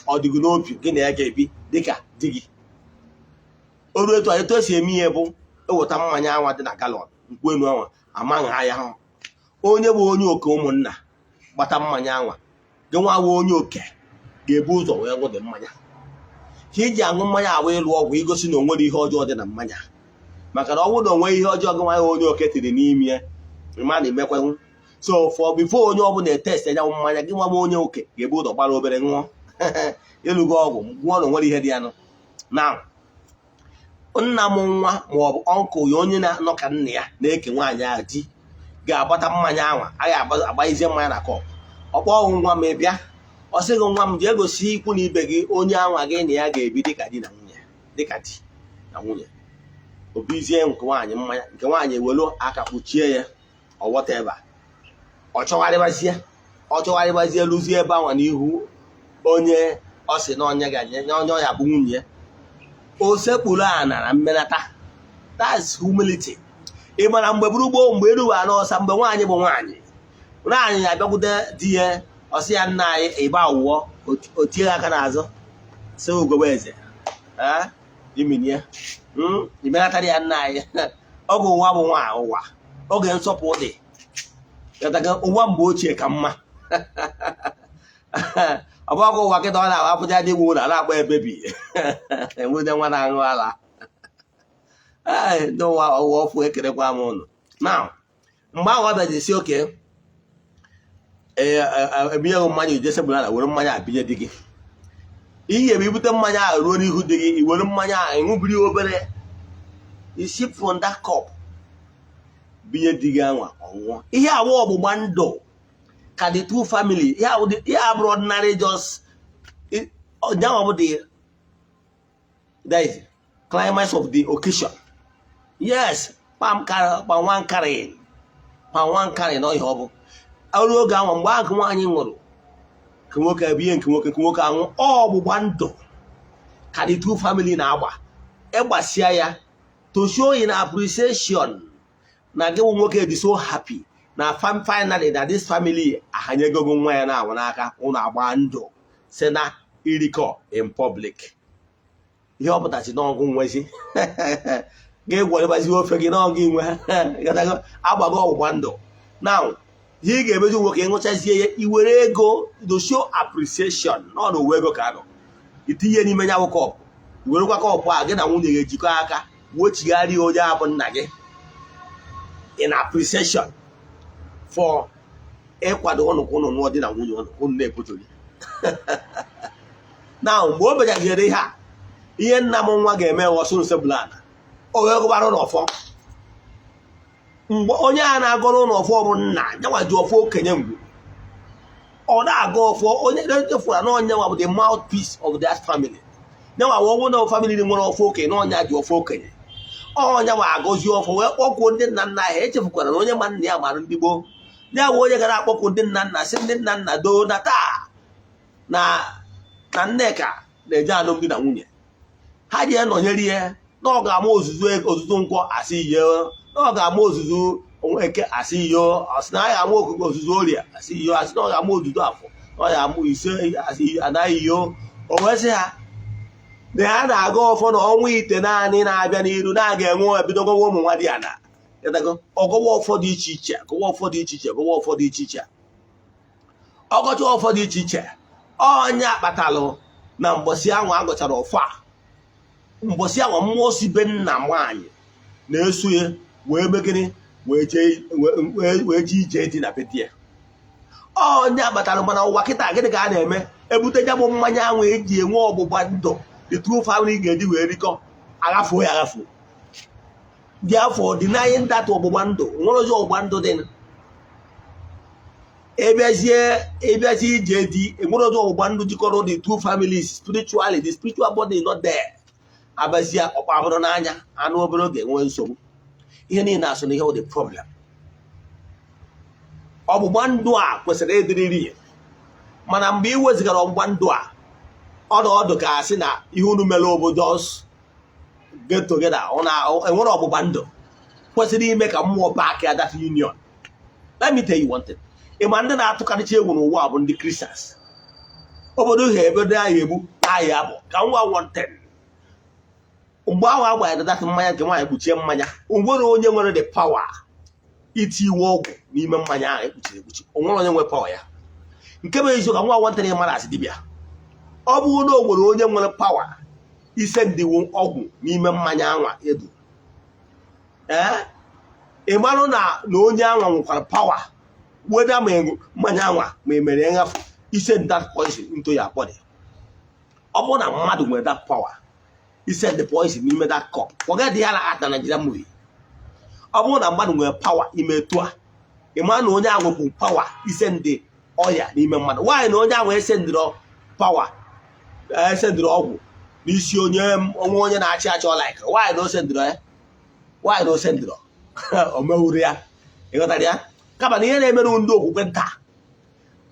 ọdịgo n'obi gị na ya ga-ebi dịka di gị. O ruo etu a, etu esi eme ihe bụ eweta mmanya anwa dị na galọn nkwenu anwa, ama nha ya hụ onye bụ onye oke ụmụnna gbata mmanya anwa, gị nwa bụ onye oke ga-ebu ụzọ wee ṅụdị mmanya. Ka iji aṅụ mmanya awụ ịlụ ọgwụ igosi na o nwere ihe ọjọọ dị na mmanya, maka na ọ bụrụ na o nweghị ihe ọjọọ gị nwa onye oke tiri n'ime ya, ma na-emekwenwu. So for before onye ọbụla etest ya mmanya, gị nwa onye oke ga-ebu ụzọ gbara obere ṅụọ ịlụgo ọgwụ gwụọ na o nwere ihe dị ya nụ. Na nna m nwa ma ọ bụ ọnkụl ya onye na-anọ ka nna ya na-eke nwaanyị ahụ di ga-agbata mmanya anwa agaghị agbaghịzie mmanya na kọp ọkpọ ọgwụ nwa m bịa ọ sịghị nwa m jee gosi ikwu na ibe gị onye anwa gị na ya ga-ebi dịka di na nwunye obizie nke nwaanyị mmanya nke nwaanyị ewelu aka kpuchie ya ọwọta ebe a ọ chọgharịbazie lụzie ebe anwa n'ihu onye ọ sị na onye ga-nye onye ya bụ nwunye ya o sekpuru ana na mmenata. That's humility. Ị mara mgbe buru gboo mgbe eruwa n'ọsa mgbe nwaanyị bụ nwaanyị na-abịakwute di ya ọsị ya nna anyị ịba ụwọ o tie aka n'azụ sị Ogbuefi iminie imenatara ya nna anyị oge ụwa bụ nwa ụwa oge nsọpụ dị ụwa mgbe ochie ka mma ọ bụ ọgụ ụwa kịta ọ na-apụta dị gbo na na-agba ebebi enwede nwa na-aṅụ ala ndị ụwa ọwụwa ọfụ ekerekwa m ụnụ na mgbe ahụ ọ bịaji si oke ebinyeghị mmanya ijesebụla na were mmanya abinye di gị ihe ebe ibute mmanya ahụ ruo n'ihu di gị i were mmanya ahụ ịṅụbiri obere isi from that cup binye di gị anwa ọnwụọ ihe awụ ọgbụgba ndụ ka the two family ihe abụrụ ordinary just nyanwa bụ the climax of the occasion. Yes, pam one carrying no ihe ọ bụ ọrụ oge ahụ mgbe ahụ nwaanyị nwụrụ nke nwoke ebinye nke nwoke anwụ ọgbụgba ndụ ka the two family na-agba ịgbasịa ya to show in appreciation na gị nwoke dị so happy na finally na this family ahanyegogo nwa ya na-anwụ n'aka ụnụ agba ndụ si na irikọ in public ihe ọ pụtachi n'ọgụ nwezi ga-egwerebazi ofe gị n'ọgụ inwe agbago ọgbụgba ndụ now ihe ị ga-emezi nwoke ịṅụchazie ya iwere ego to show appreciation n'ọnụ uwe ego ka nọ itinye n'ime ya bụ kọpụ iwerekwa kọpụ a gị na nwunye ga-ejikọ aka wochigharịa onye abụ nna gị in appreciation for ịkwado ụnụ ka ụnụ nụọ di na nwunye ụnụ na-ekwutoghị na mgbe o bejaziere ihe nna m nwa ga-eme ọsọ nsebụlana o wee gụbara n'ọfọ mgbe onye a na-agọrọ n'ọfọ bụ nna nyanwa ji ọfọ okenye mgbu ọ na-aga ọfọ onye echefura na onye nwa bụ the mouthpiece of that family nyanwa ọgwụ na family nwere ọfọ okenye na ọnya ji ọfọ okenye ọnya nwa agọzi ọfọ wee kpọkwuo ndị nna nna ha echefukwara na onye ma nna ya mara ndị gboo ya bụ onye gara akpọkwu ndị nna nna si ndị nna nna doo na taa na Nneka na-eje alụmdi na nwunye ha ji nọnyere ihe na ọ ga-ama ozuzu nkwọ asị ihe na ọ ga-ama ozuzu eke asị ihe ọsị na ya ga-ama okuko ozuzu orie asị ihe asị na ọ ga-ama ozuzu afọ na ọ ga-ama ise asị anaghị ihe o wee sị ha na ha na-aga ọfọ na ọnwa ite naanị na-abịa n'iru na-aga enwe ebidogowa ụmụ nwa dị ya na ọgọwa ọfọ dị iche iche ọgọcha ọfọ dị iche iche onye akpatalụ na mgbọsị ahụ agụchara ọfọ a mgbọsị ahụ mmụọ si be nna nwaanyị na-eso ya wee megịrị wee jee ije dị na betie onye akpatalụ mana ụwa kịta gịnị ka a na-eme ebute jabụ mmanya ahụ eji enwe ọgbụgba ndụ the true family ga-eji wee rikọ aghafuo ya aghafuo dị afọ dị n'anyị ndatụ ọgbụgba ndụ nwere ozi ọgbụgba ndụ dị ịbịazie ije dị enwere ozi ọgbụgba ndụ jikọrọ the two families spiritually the spiritual body is not there abazie ọkpa abụrụ n'anya anụ obere oge enwe nsogbu ihe niile asụ na ihe the problem ọgbụgba ndụ a kwesịrị ịdịrịrị mana mgbe ị wezigara ọgbụgba ndụ a ọdụ ka asị na ihe unu mere obodo get together enwere ọgbụgba ndụ kwesịrị ime ka mmụọ back ya that union. Let me tell you one thing. Ịma ndị na-atụkarịcha egwu n'ụwa bụ ndị Christians obodo ha ebe ahụ egbu ahịa bụ ka nwa 110 mgbe ahụ agbanyere dat mmanya nke nwaanyị kpuchie mmanya onwere onye nwere the power iti iwe ọgwụ n'ime mmanya ahụ ekpuchiri ekpuchi onwere onye nwere power ya nke bụ eziokwu ka nwa 110 mara asị dibịa ọ bụrụ na o nwere onye nwere power ise ndiwo ọgwụ n'ime mmanya anwa edu ị marụ na onye anwa nwekwara power weda ma mmanya anwa ma emere ngafe ise that poison into your body ọ bụrụ na mmadụ nwere that power He said the poison in that cup. Forget the other art and Nigerian movie. I want a man with power in me too. A man who now with power, he send the oil in man. Why no now we send the power? I send the oil. This your name on a church or like. Why no send the Why no send the Omeria? You got that? Come on, here, they may do who went there.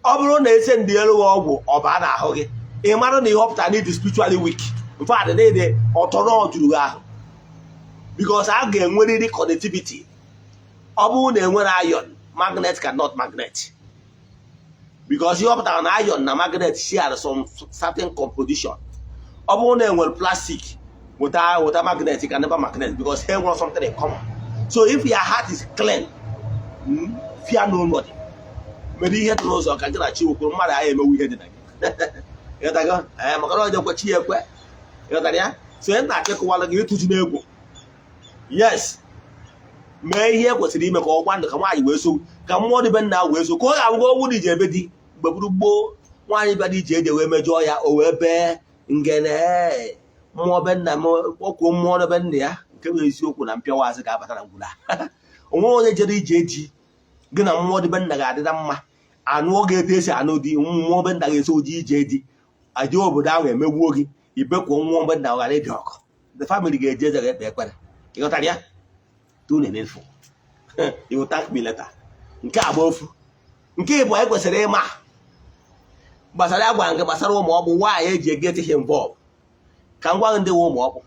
Oberon, they send the yellow or banana hoggy. A man on the hope that need to spiritually weak. In fact, they autonomous to go. Because I get the connectivity. Obu they when iron, magnet cannot magnet. Because you have an iron and magnet share some certain composition. Obu they will plastic without a magnet, you can never magnet because here wants something in common. So if your heart is clean, fear nobody. Maybe you head knows or can achieve no matter I am a weird thing. You go, I am a girl of what she acquire. So I'm not taking one of you to know. Yes. May here was the email or one to come out with so come more than now with so call I will go with the jebedi, but bo one anybody j the way majoya or bear in Gene more than more than there. Can you see who I'm pure as a gabata? Only JD gonna more than the garden. I know get this, I know the more than that is so JD. I do over down and me working. You broke one woman now. The family get just a better. You got that? Do an info. You will thank me later. Nkabofu. Nkebo I was a rema. But I want to Basaro mob. Why you get involved? Can one the warm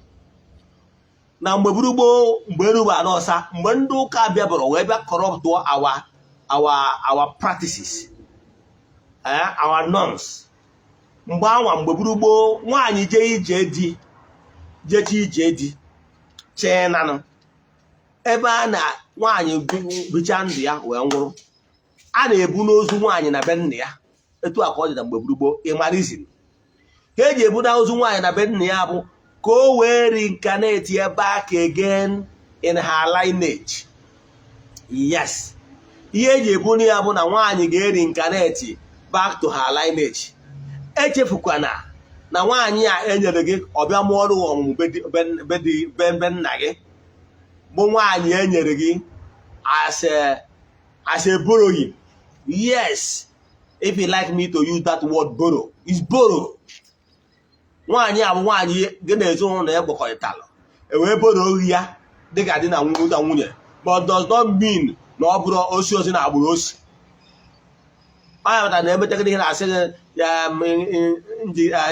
now, Mburubo, Mburuba, and Osa, Mundo Cabero, Weber corrupt to our practices, our norms. Mbawa Mburubo, one JD, JD, Chenano. Eba one you Bichandia, well, and a bunos one in a bendia, a two according to Mburubo, in my reason. Here you put out one in a bendia. Go reincarnate here back again in her lineage. Yes. Here you put na one you get reincarnate back to her lineage. Echefukwana na one ya enyere obia moru ben nage. Bo one enyere as a borrowing. Yes. If you like me to use that word borrow, it's borrow. One year, get a zone egbokọrịtalụ. Ewe bodo ya dịka dị na nwunye, but does not mean na ọ bụrụ osi osi na agbụrụ osi. Onye mata na-emeta ihe na-asị ya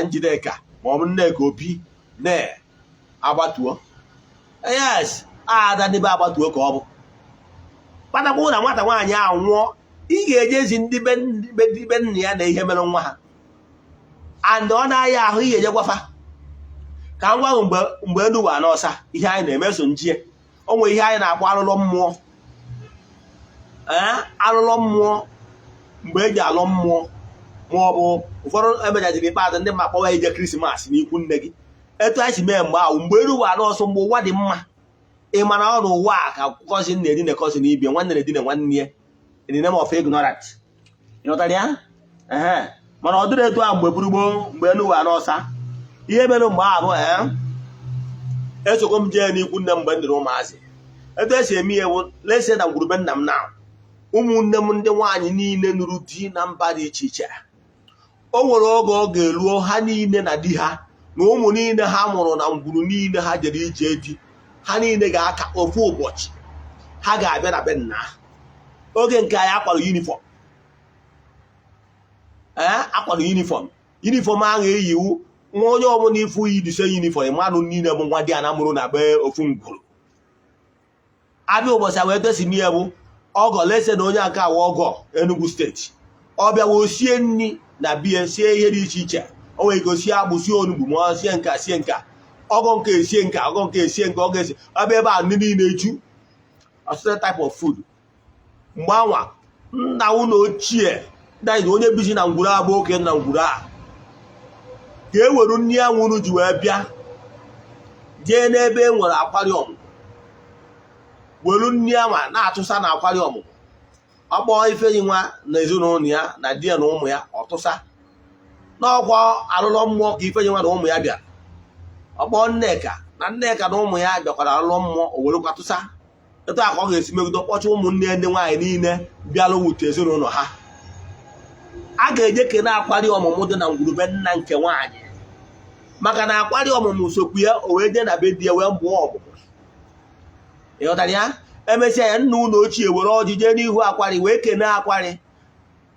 Njideka ma ọ bụ Nneka Obi na-agbatuo. Yes, ada n'ebe agbatuo ka ọ bụ. Kpatakwu na nwata nwaanyị ahụ nwụọ, ị ga-ejezi ndị be nna ya na ihe mere nwa ha. And ọ na-aya ahụ ihe ejegwafa ka ngwa mgbe elu wa n'ọsa ihe anyị na-emeso njie o nwere ihe anyị na-akpọ alụlọ mmụọ alụlọ mmụọ mgbe eji alụ mmụọ ma ọ bụ ụfọdụ emejajiri ikpeazụ ndị mma kpọwa ije Krismas n'ikwu nne gị etu anyị si mee mgbe ahụ mgbe elu wa n'ọsọ mgbe ụwa dị mma ị mara ọrụ ụwa ka cousin na-edina cousin ibie nwanne na-edina nwanne ya in the name of ignorant ịghọtara ya mana ọ dịrị etu a mgbe burugbo mgbe elu wa n'ọsa ihe mere mgbe ahụ esokwa m jee n'ikwu nne mgbe ndịrị ụmụazị etu esi eme ihe bụ lese na ngwurube nna m na ụmụnne m ndị nwaanyị niile nụrụ di na mba dị iche iche o nwere oge ọ ga-eruo ha niile na di ha na ụmụ niile ha mụrụ na ngwuru niile ha jere ije di ha niile ga-aka ofu ụbọchị ha ga-abịa na be nna oge nke anyị akwara yunifọm akwara yunifọm ahụ eyiwu nwa onye ọbụla ifu yi dise yunifọm mmanụ niile bụ nwa di ana mụrụ na be ofu ngwuru abịa ụbọchị a wee dosi m ya bụ ọgọ lese na onye aka awa ọgọ Enugu steeti ọ bịa wee sie nri na biya sie ihe dị iche iche o wee gosie agbụ sie onugbu ma ọ sie nka ọgọ nke esie nka ọgọ nke esie nka ọ ga-esi ọbịa ebe a ndị niile eju ọtụtụ type of food mgbe anwa nna ụlọ ochie ndị onye bizi na ngwuru agba oke na ngwuru a ga-ewere nri anwụ unu ji wee bịa jee n'ebe e nwere akwariọm were nri anwa na-atụsa na akwariọm ọkpọ Ifeyi nwa na ezinụlọ ya na di ya na ụmụ ya ọtụsa n'ọkwa alụlọ mmụọ ka Ifeyi nwa na ụmụ ya bịa ọkpọ Nneka na Nneka na ụmụ ya bịakwara alụ mmụọ o were kwatụsa etu a ka ọ ga-esi megide ọkpọcha ụmụnne ndị nwaanyị niile bịalụ wute ezinụlọ ha. A ga-eje kene akwari ọmụmụ dị na ngwurube nna nke nwaanyị maka na akwari ọmụmụ sokwu ya o wee jee na be di ya wee mụọ ọmụmụ. Ịghọtara ya? Emesịa ya nna ụlọ ochie were ọjị jee n'ihu akwari wee kene akwari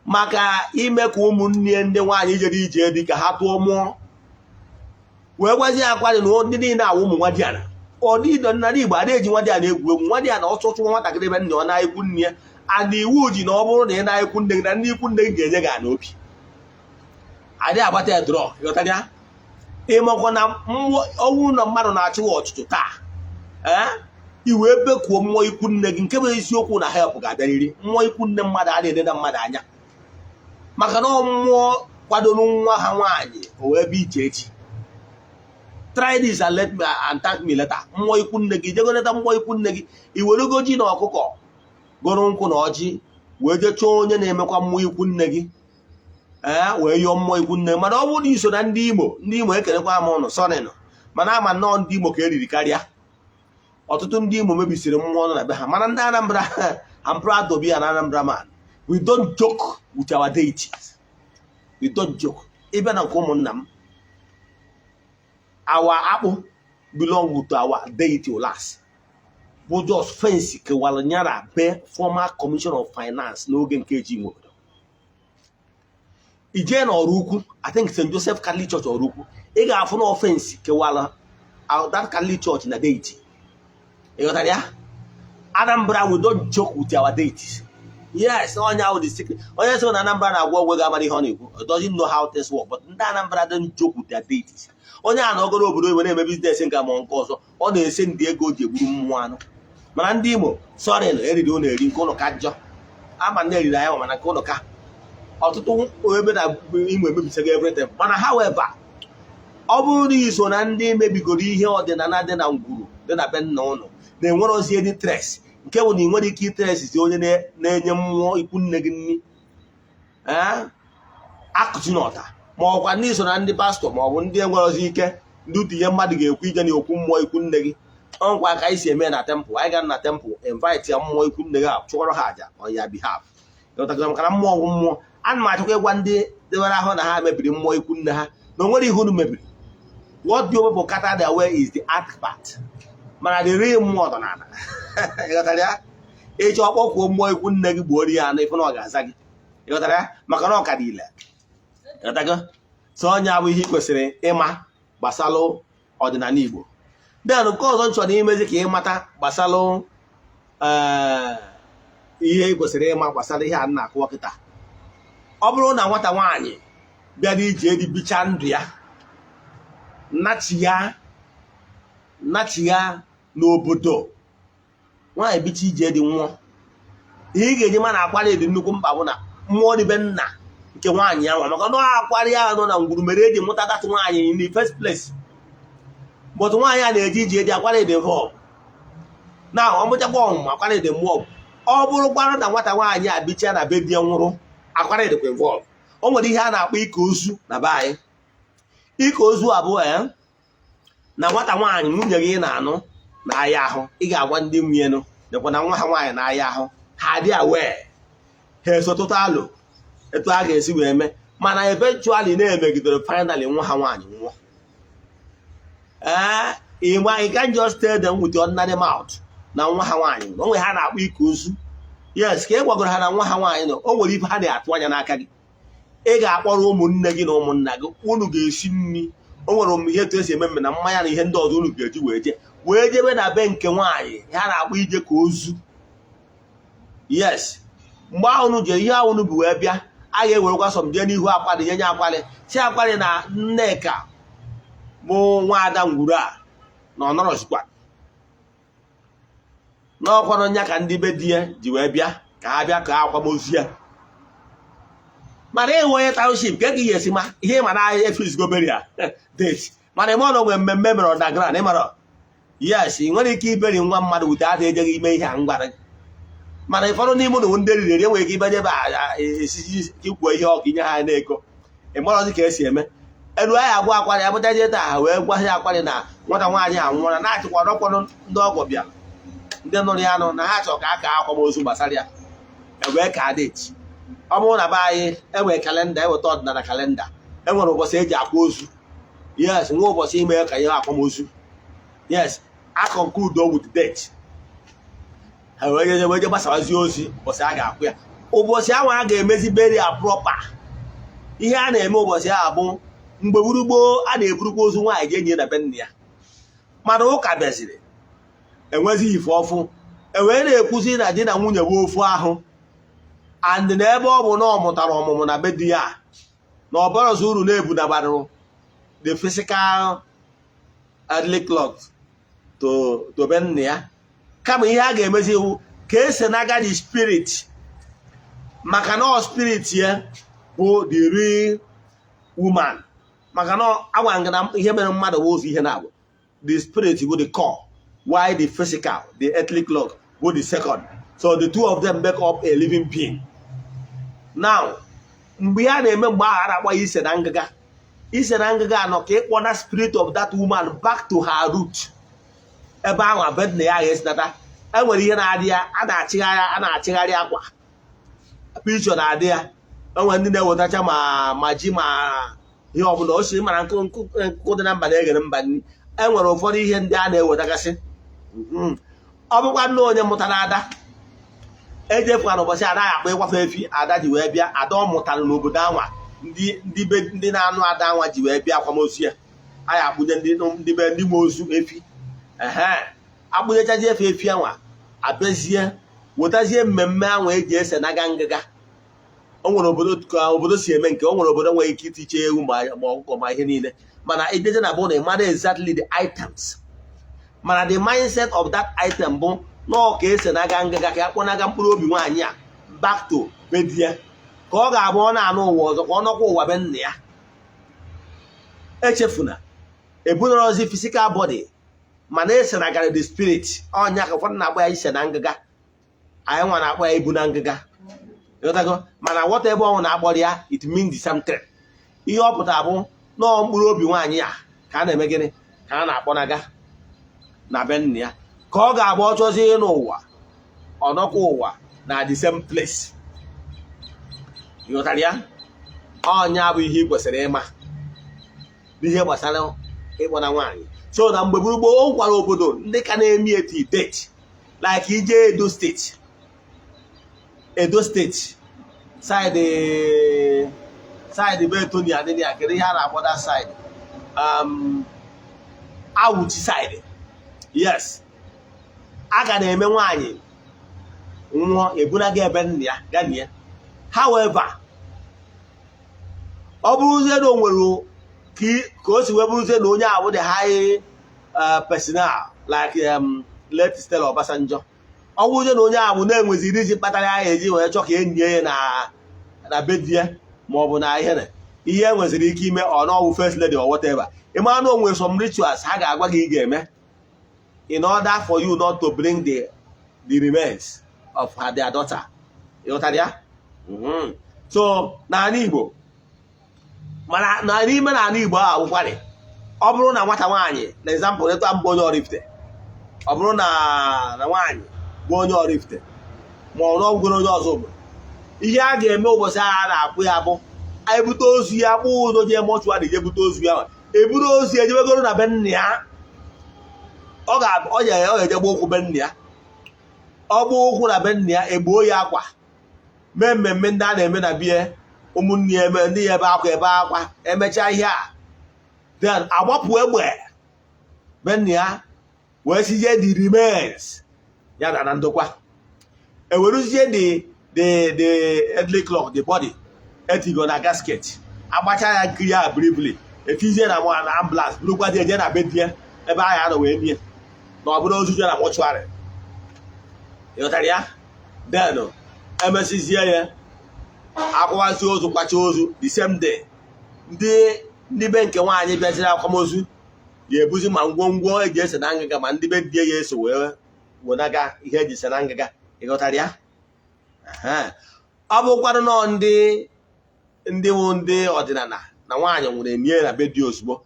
maka ime ka ụmụnne ndị nwaanyị jere ije dị ka ha tụọ mụọ, wee gwazie akwari na ndị niile awụ ụmụ nwadiana. Ọdịdọ n'ala Igbo ada eji nwadiana egwu egwu. Nwadiana ọtụtụ nwatakịrị ebe nna ọ na-ekwu nne ya ana iwu ji na ọ bụrụ na ị na-ekwu nne gị na ndị ikwu nne gị ga-enye gị ana obi adị agbata ya drọ. Ịghọtara ya? Ịmakwa na ọnwụ na mmadụ na-achịwa ọchụchụ taa iwe bekuo mmụọ ikwu nne gị, nke bụ isiokwu na help ga-abịarịrị. Mmụọ ikwu nne mmadụ a na-ededa mmadụ anya maka na mmụọ kwadoro nwa ha nwaanyị o wee bụ iche echi. Try this and let me and thank me later. Mmụọ ikwu nne gị jegoneta mmụọ ikwu nne gị iwerugo ji na ọkụkọ goro nkwụ na ọjị wee jee chọọ onye na-emekwa mmụọ ikwu nne gị wee yọọ mmụọ ikwu nne. Mana ọ bụrụ na iso na ndị Imo ekelekwa m ụnụ sọrịnụ, mana ama nnọọ ndị Imo ka eriri karịa. Ọtụtụ ndị Imo mebisiri mmụọ nọ na be ha. Mana ndị Anambra I'm proud to be an Anambra man. We don't joke with our deities. We don't joke. Ịbịa na nke ụmụnna m, our akpụ belong to our deity last. Bụ just fence kewara nyara be former commissioner of finance n'oge nke eji nwe obodo. Ije na ọrụ ukwu, I think St. Joseph Catholic Church ọrụ ukwu, ị ga-afụ na offense kewara that Catholic Church na deity. Ịghọtara ya? Anambra, we don't joke with our deities. Yes, onye ahụ dị secret. Onye so na Anambra na-agwọ ọgwụ ga-amara ihe ọ na-ekwu. Doesn't know how this work, but ndị Anambra don't joke with their deities. Onye a na ogoro obodo iwe na-eme biznes nke ma nke ọzọ ọ na-ese ndị ego ji egburu mmụọ anụ. Mana ndị Imo sorry na eriri ụlọ eri nke ụlọ ka njọ ama na eriri anyị mana nke ụlọ ka ọtụtụ ebe na Imo emebisago everything. Mana however ọ bụrụ na iso na ndị mebigoro ihe ọdịnala dị na ngwuru dị na be nna ụlọ na-enwere ozi edi tres nke bụ na ị nwere ike itresi onye na-enye mmụọ ikwu nne gị nri akụchi n'ọta, ma ọkwa ndị so na ndị pastọ ma ọ bụ ndị enwere ozi ike ndị ụtụ ihe mmadụ ga-ekwu ije na okwu mmụọ ikwu nne gị. Ọnkwa ka anyị si eme na tempụl, anyị gara na tempụl invite ya mmụọ ikwu nne gị ahụ chụkwara ha aja on your behalf. Ịghọtara maka na mmụọ ọgwụ mmụọ ana m achọkwa ịgwa ndị dewere ahụ na ha mebiri mmụọ ikwu nne ha na o nwere ihe unu mebiri. What the people scatter their way is the art part, mana the real mmụọ nọ n'ala. Ịghọtara ya? Ịchọ ọkpọkwuo mmụọ ikwu nne gị gbuo ya anụ ife na ọ ga-aza gị. Ịghọtara ya? Maka na ọ ka dị ile. Ịghọtago? So onye abụ ihe ị kwesịrị ịma gbasalụ ọdịnala Igbo. Den nke ọzọ nchọ na imezi ka ịmata gbasalụ ihe ị kwesịrị ịma gbasara ihe a na-akụwa kịta. Ọ bụrụ na nwata nwaanyị bịara ije dị bicha ndụ ya nachigha n'obodo, nwaanyị bicha ije dị nwụọ, ihe ị ga-eji ma na akwari dị nnukwu mkpa bụ na mmụọ dị be nna nke nwaanyị ya nwa, maka na akwari ya nọ na ngwuru mere eji mụta dat nwaanyị in the first place. But nwaanyị a na-eji ije dị akwari dị involve na ọmụchakwa ọmụmụ akwari dị mmụọ. Ọ bụrụkwara na nwata nwaanyị a bicha na be di ya nwụrụ, akwari dịkwa involve. O nwere ihe a na-akpọ ike ozu na be anyị. Ike ozu abụọ na nwata nwaanyị nwunye gị na-anụ na-aya ahụ, ị ga-agwa ndị nwunye nekwa na nwa ha nwaanyị na-aya ahụ, ha dị aware, ha esotụta alụ etu a ga-esi wee mee. Mana eventually na-emegidere finally nwa ha nwaanyị nwụọ. You can just tell them with your ordinary mouth na nwa ha nwaanyị o nwere ha na-akpọ ike ozu. Yes, ka ị gwagoro ha na nwa ha nwaanyị nọ, o nwere ife ha na-atụ anya n'aka gị. Ị ga-akpọrọ ụmụnne gị na ụmụnna gị, unu ga-esi nri. O nwere ihe etu esi eme mme na mmanya na ihe ndị ọzọ unu ga-eji wee jebe na be nke nwaanyị ha na-akpọ ije ka ozu. Yes, mgbe ahụ unu jere ihe ahụ unu bụ wee bịa, a ga-ewerekwa sọm jee n'ihu akwari nye akwari si akwari na Nneka bụ nwaada ngwuru a na ọnọrọzikwa n'ọkwanụ nya ka ndị be di ya ji wee bịa ka ha bịa ka akwamozu ya. Mana enweghị township ka gị esi ma ihe ma na efizgoberi ya date, mana ime ọnụ nwere mmemme mere ọdagrand ịmara. Yes, ị nwere ike iberi nwa mmadụ wute ata ejeghị ime ihe a ngwara gị. Mana ịfọdụ n'ime ụlọ ndị riri eri enweghị ike ibanye ebe esisi ikwuo ihe ọkụ inye ha na-ego. Ịmarazi ka esi eme. elu anyị agwa akwari ya bụtazie taa ha wee gwa ya akwari na nwata nwaanyị a nwụọla na-achịkwara ọkwanụ ndị ọgọ bịara ndị nụrụ ya nụ na ha chọrọ ka a ka akwamozu gbasara ya ewee ka deeti. Ọ bụrụ na be anyị enwere kalenda, eweta ọdịnala kalenda, enwere ụbọchị eji akwa ozu, yes, nwa ụbọchị ime ka ihe akwamozu, yes, akọnkudo with date. Ha wee je gbasawazie ozi ụbọchị a ga-akwụ ya. Ụbọchị ahụ a ga-emezi beri ya proper. Ihe a na-eme ụbọchị ahụ bụ mgbe gburugboo a na-eburukwa ozu nwaanyị ga-enye na be nne ya, mana ụka bịaziri enwezighị ife ọfụ, ewee na-ekwuzi na di na nwunye bụ ofu ahụ, and na ebe ọ bụ na ọ mụtara ọmụmụ na be di ya na ọ bụrọzi uru na-ebudabarụ the physical earthly clock to be nne ya, kama ihe a ga-emezi iwu ka esi naga the spirit, maka na spirit ya bụ the real woman, maka na agwa nga na ihe mere mmadụ bụ ozu ihe na-abụ the spirit bụ the core, while the physical, the earthly clock, bụ the second. So the two of them make up a living being. Now, mgbe ya na-eme mgbe ahụ a na-akpọ ise na ngịga, ise na ngịga anọ ka ịkpọ na spirit of that woman back to her root. Ebe ahụ abed na ya ga-esinata, enwere ihe na-adị ya, a na-achịgharị akwa, picture na-adị ya, enwere ndị na-ewetacha ma ji ma ihe ọbụla o si mara nkụ dị na mba na-egere mba nri. Enwere ụfọdụ ihe ndị a na-ewetagasị. Ọ bụkwa nne onye mụtara ada ejefukwana ụbọchị anaghị akpa ịkwafe efi ada ji wee bịa, ada ọ mụtara n'obodo anwa ndị na-anụ ada anwa ji wee bịa akwamozu ya, anyị akpụnye ndị be ndị nwe ozu efi, akpụnyechazi efi anwa abịazie wetazie mmemme anwa eji ese naga ngịga. O nwere obodo ka obodo si eme nke, o nwere obodo nwere ike itiche ewu ma ọkụkọ ma ihe niile, mana ideje na bụ na ịmara exactly the items, mana the mindset of that item bụ nọọ ka esi naga ngịga ka ya kpọnaga mkpụrụ obi nwaanyị a back to be di ya, ka ọ ga-abụ ọ na-anụ ụwa ọzọ, ka ọ nọkwa ụwa be nna ya. Echefuna ebunorozi physical body, mana esenagara the spirit. Ọnya ka ụfọdụ na-akpọ ya ise na ngịga, anyị nwa na-akpọ ya ibu na ngịga, mana whatever ebe ọnwụ na-akpọrọ ya, it means the same thing. Ihe ọ pụtara bụ nọọ mkpụrụ obi nwaanyị a ka a na-eme gịnị, ka a na-akpọnaga na be nna ya, ka ọ ga-abụ ọ chọzie n'ụwa ọ nọkwa ụwa na the same place. Ịghọtara ya? Ọnya bụ ihe ị kwesịrị ịma n'ihe gbasara ịkpọna nwaanyị. So na mgbe gburugburu o nkwara obodo ndị ka na-eme eti date, like ije Edo steeti side be Tony adịghị ya, kedu ihe a na-akpọ that side, Awuchi side, yes, a ga na-eme nwaanyị nwụọ ebunaga ebe nna ya ganie. However, ọ bụrụzie na o nwere ka o si wee bụrụzie na onye ahụ dị high personal like late Stella Obasanjo, ọ bụrụzie na onye ahụ na-enweziri iji kpatara ya eji wee chọọ ka enyi ya na be di ya ma ọ bụ na ihe enweziri ike ime ọ n'ọwụ first lady or whatever. Ịma na o nwere some rituals ha ga-agwa gị ị ga-eme in order for you not to bring the remains of their daughter. Ịghọtara ya? So n'ala Igbo, mana n'ime n'ala Igbo a wụkwarị, ọ bụrụ na nwata nwaanyị na example etu mbụ onye Oraifite, ọ bụrụ na nwaanyị bụ onye Oraifite ma ọ n'ọgwụgworo onye ọzọ bụ ihe a ga-eme ụbọchị a na-akwụ ya bụ ebute ozu ya, kpụ ụzọ jee mọchụarị je bute ozu ya, eburu ozu ejebegoro na be nna ya, ọ ga-eje gba ụkwụ be nna ya, ọ gba ụkwụ na be nna ya, egbuo ya akwa, mee mmemme ndị a na-eme na bie ụmụnne ya, eme ndị ya ebe akwa, emechaa ihe a then agbapụ egbe be nna ya wee sizie the remains ya na ndokwa, eweruzie the earthly clock, the body etigo na gasket, agbacha ya nkiri ya briefly, efizie na ambulance burukwazi eje na be di ya ebe ahụ anọ wee mie na ọ bụrụ ozu na mọchụarị. Ịghọtara ya? Then emesizie ya akwụwazi ozu, kwacha ozu the same day. Ndị be nke nwaanyị bịaziri akwamozu ya ebuzi ma ngwongwo eji ese na ngịga, ma ndị be di ya eso wee wenaga ihe eji ese na ngịga. Ịghọtara ya? Ọ bụkwanụ nọ ndị ọdịnala na nwaanyị nwere enye na be di ozugbo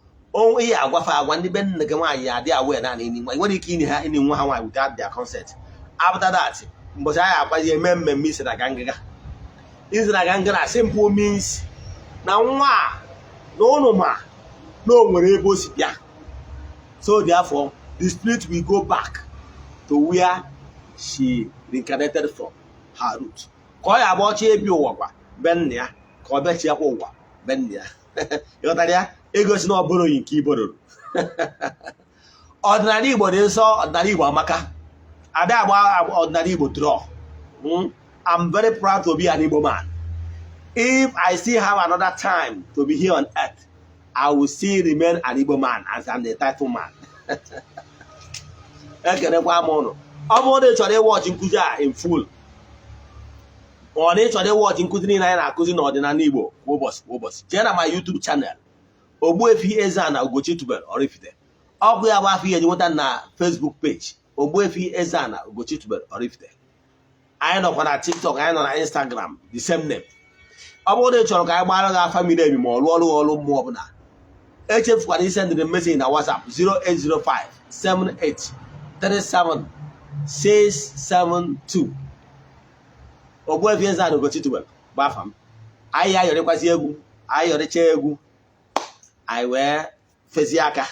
ihe agwafa agwa ndị be nne gị nwaanyị ya adị awe na ịnị nwa nwere ike inye ha ịnị nwa ha nwaanyị without their consent. After that, mbọchị anyị akwazi eme mmemme isi na gangịga. Isi na gangịga simple means na nwa na ụnụ ma na o nwere ebe o si bịa. So therefore, the spirit will go back to where she reincarnated from, her root. Ka ọ ya agba ọcha ebi ụwa kwa be nna ya ka ọ bịachiakwa ụwa be nna ya. Ịghọtara ya? Egosi na ọ bụrụ oyi nke ibororo. Ọdịnala Igbo dị nsọ, ọdịnala Igbo amaka. Ada agba ọdịnala Igbo draw. I'm very proud to be an Igbo man. If I still have another time to be here on earth, I will still remain an Igbo man as an entitled man. Ekenekwa m ụnụ. Ọ bụrụ na ị chọrọ ịwọchị nkụzi a in full, ọ na ị chọrọ ịwọchị nkụzi niile anyị na-akụzi n'ọdịnala Igbo kwa ụbọchị, jee na my YouTube channel Ogbuefi EZE-ANA Ugochi tubelu oraifite. Ọ bụ ya bụ afọ ihe eji nweta na Facebook page Ogbuefi EZE-ANA Ugochi tubelu oraifite. Anyị nọkwa na TikTok, anyị nọ na Instagram, the same name. Ọ bụrụ na ị chọrọ ka anyị gbara gị afa miri emi ma ọ lụọ ọrụ mmụọ ọbụla, echefukwara isendịrị message na WhatsApp 08057837672. Ogbuefi EZE-ANA Ugochi tubelu bụ afa m. Anyị ayọrịkwazi egwu, anyị yọrịcha egwu, anyị wee fezie aka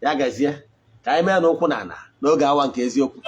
ya gazie ka anyị mee n'ụkwụ na ala n'oge awa nke eziokwu.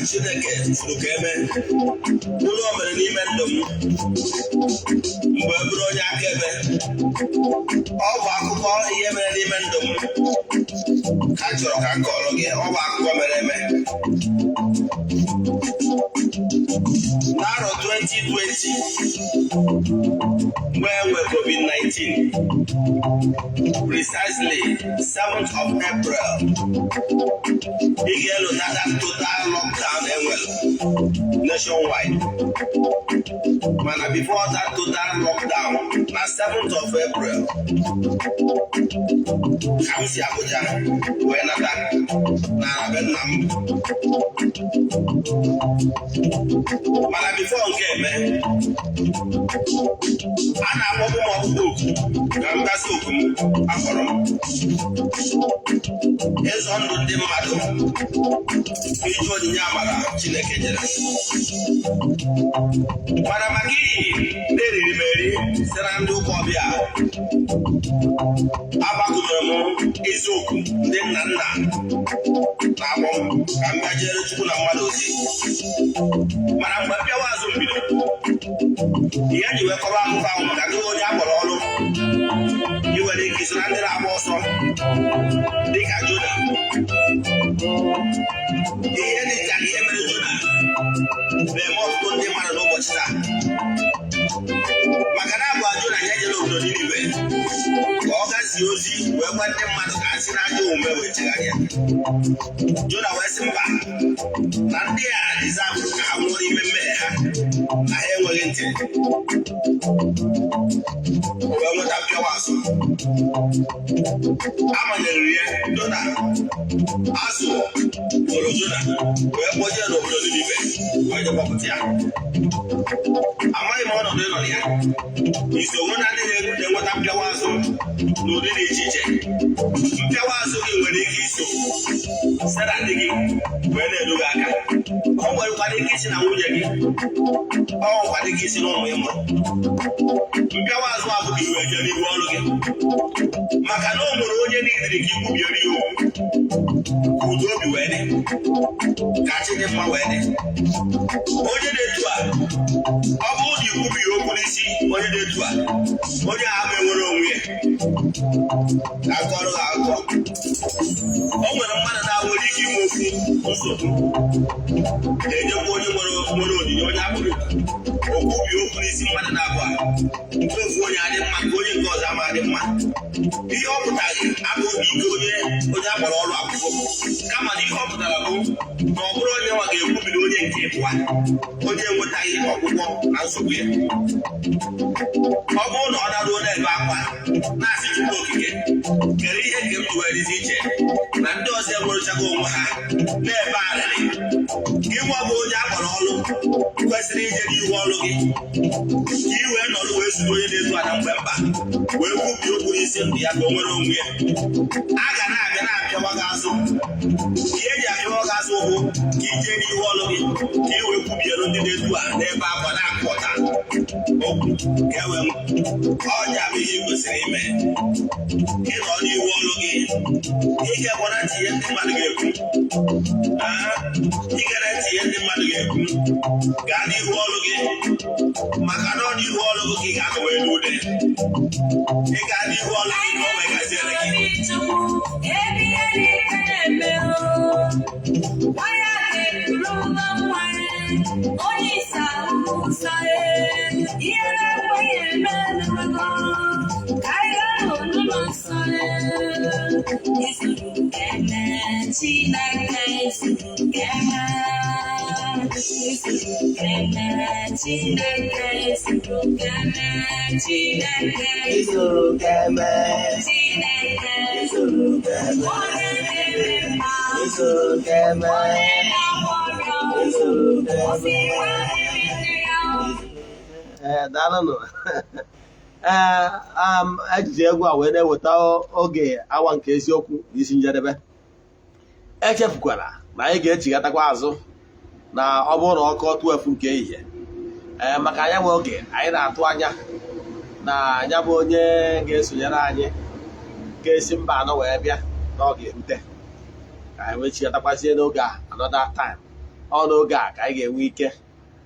Chineke furu ka eme ụlọ o mere n'ime ndụ m mgbe bụrụ onye akaebe. Ọ bụ akụkọ ihe mere n'ime ndụ m ka chọrọ ka m kọrọ gị. Ọ bụ akụkọ mere eme. n'arọ 2020 mgbe enwe COVID-19, precisely 7th of April, ị ga-elota that total lockdown enwere nationwide. Mana before that total lockdown na 7th of April ka m si Abuja wee nata na be nna m. Mana before nke eme, a na-akpọbụ m ọkpụkpọ oku ka m gasị oku m akpọrọ m ịzọ ndụ ndị mmadụ iji onyinye amara Chineke nyere. Mana maka iyi na-eriri m eri site na ndị ụka ọbịa, agbakụnyere m eziokwu ndị nna nna na-akpọ m ka m bịajere Chukwu na mmadụ ozi. Mana mgbe mpịawa azụ mbido, ihe ji wee kọrọ akụkọ ahụ maka gị onye akpọrọ ọrụ, ị nwere ike iso na ndị na-agba ọsọ dịka Jona. Ihe dịka ihe mere Jona na-eme ọtụtụ ndị mmadụ n'ụbọchị taa, maka na agwa Jona ya jere obodo Ninive ka ọ gazie ozi wee gwa ndị mmadụ ka ha si n'ajọ omume wee chegharịa. Jona wee sị mba, na ndị a dịzabụrụ ka ha nwụọ n'ime mmehie ha na ha enweghị ntị. O wee nweta mpịawa azụ. Amanyere ya Jona azụ tụrụ Jona wee kpọjee n'obodo Ninive wee je gbapụta ya. Amaghị m ọnọdụ ịnọ ya, iso nwe na ndị na-enweta mpịawa azụ n'ụdị dị iche iche. Mpịawa azụ gị nwere ike iso site ndị gị wee na-edu gị aka. O nwerekwara ike isi na nwunye gị, ọ nwekwara ike isi na ụmụ ị mụrụ. Mpịawa azụ abụghị iwe jere n'ihu ọrụ gị, maka na o nwere onye n'idiri ka ikwubiere ya okwu ka udo obi wee dị, ka chi dị mma wee dị. Onye na-etu a, ọ bụrụ na ikwubi ya okwu n'isi onye na-etu a, onye ahụ enwere onwe ya akọrọ ha akọ. O nwere mmadụ na-nwere ike inwe ofu nsogbu, na-enyekwa onye nwere onyinye onye akpụrụ okwubi okwu n'isi mmadụ na-abụ a, nke ofu onye adị mma ka onye nke ọzọ ama adị mma. Ihe ọ pụtaghị abụghị ike onye akpọrọ ọrụ akwụkwọ, kama na ihe ọ pụtara bụ na ọ bụrụ onye nwa ga-ekwubiri onye nke ịbụa, onye enwetaghị ọgwụgwọ na nsogbu ya. Ọ bụrụ na ọ daruo n'ebe akwa na-asị Chukwu okike, kere ihe nke m ji wee dịzi iche na ndị ọzọ enwerechago onwe ha n'ebe arịrị. Gị nwa bụ onye akpọrọ ọrụ kwesịrị ije n'ihu ọrụ gị ka ị wee nọrọ wee zuru onye na-etu ada mgbe mkpa wee kwubie okwu n'isi ndụ ya ka o nwere onwe ya. A ga na-abịa na-apịawa gị azụ. Ihe eji apịawa gị azụ bụ ka ije n'ihu ọrụ gị ka ị wee kwubiere ndị na-etu a n'ebe akwa na-akụ ọta okwu ka e wee ọja bụ ihe ị kwesịrị ime. Ịnọ n'ihu ọrụ gị, ị ga-egbara ntị ihe ndị mmadụ ga-ekwu. Ị gara ntị ihe ndị mmadụ ga-ekwu, gaa n'ihu ọrụ gị, maka na ọ n'ihu ọrụ gị ka ị ga-anọ wee n'ude. Ị gaa n'ihu ọrụ gị ka o wee gaziere gị. Daalụ. Ejiji egwu a wee na-eweta oge awa nke eziokwu n'isi njedebe. Echefukwara na anyị ga-echighatakwa azụ na ọ bụrụ na ọkụ 12 nke ehihie, maka anya nwe oge anyị na-atụ anya na anya bụ onye ga-esonyere anyị ga-esi mba anọ wee bịa na ọ ga-erute, ka anyị wee chighatakwazie n'oge a another time. Ọ n'oge a ka anyị ga-enwe ike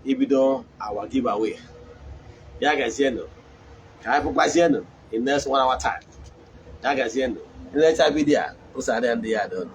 ibido our giveaway. Ya gazienụ, ka anyị fụkwazienụ in next 1 hour time. Ya gazienụ, nlecha vidiyo a ụsara ndị ya dị.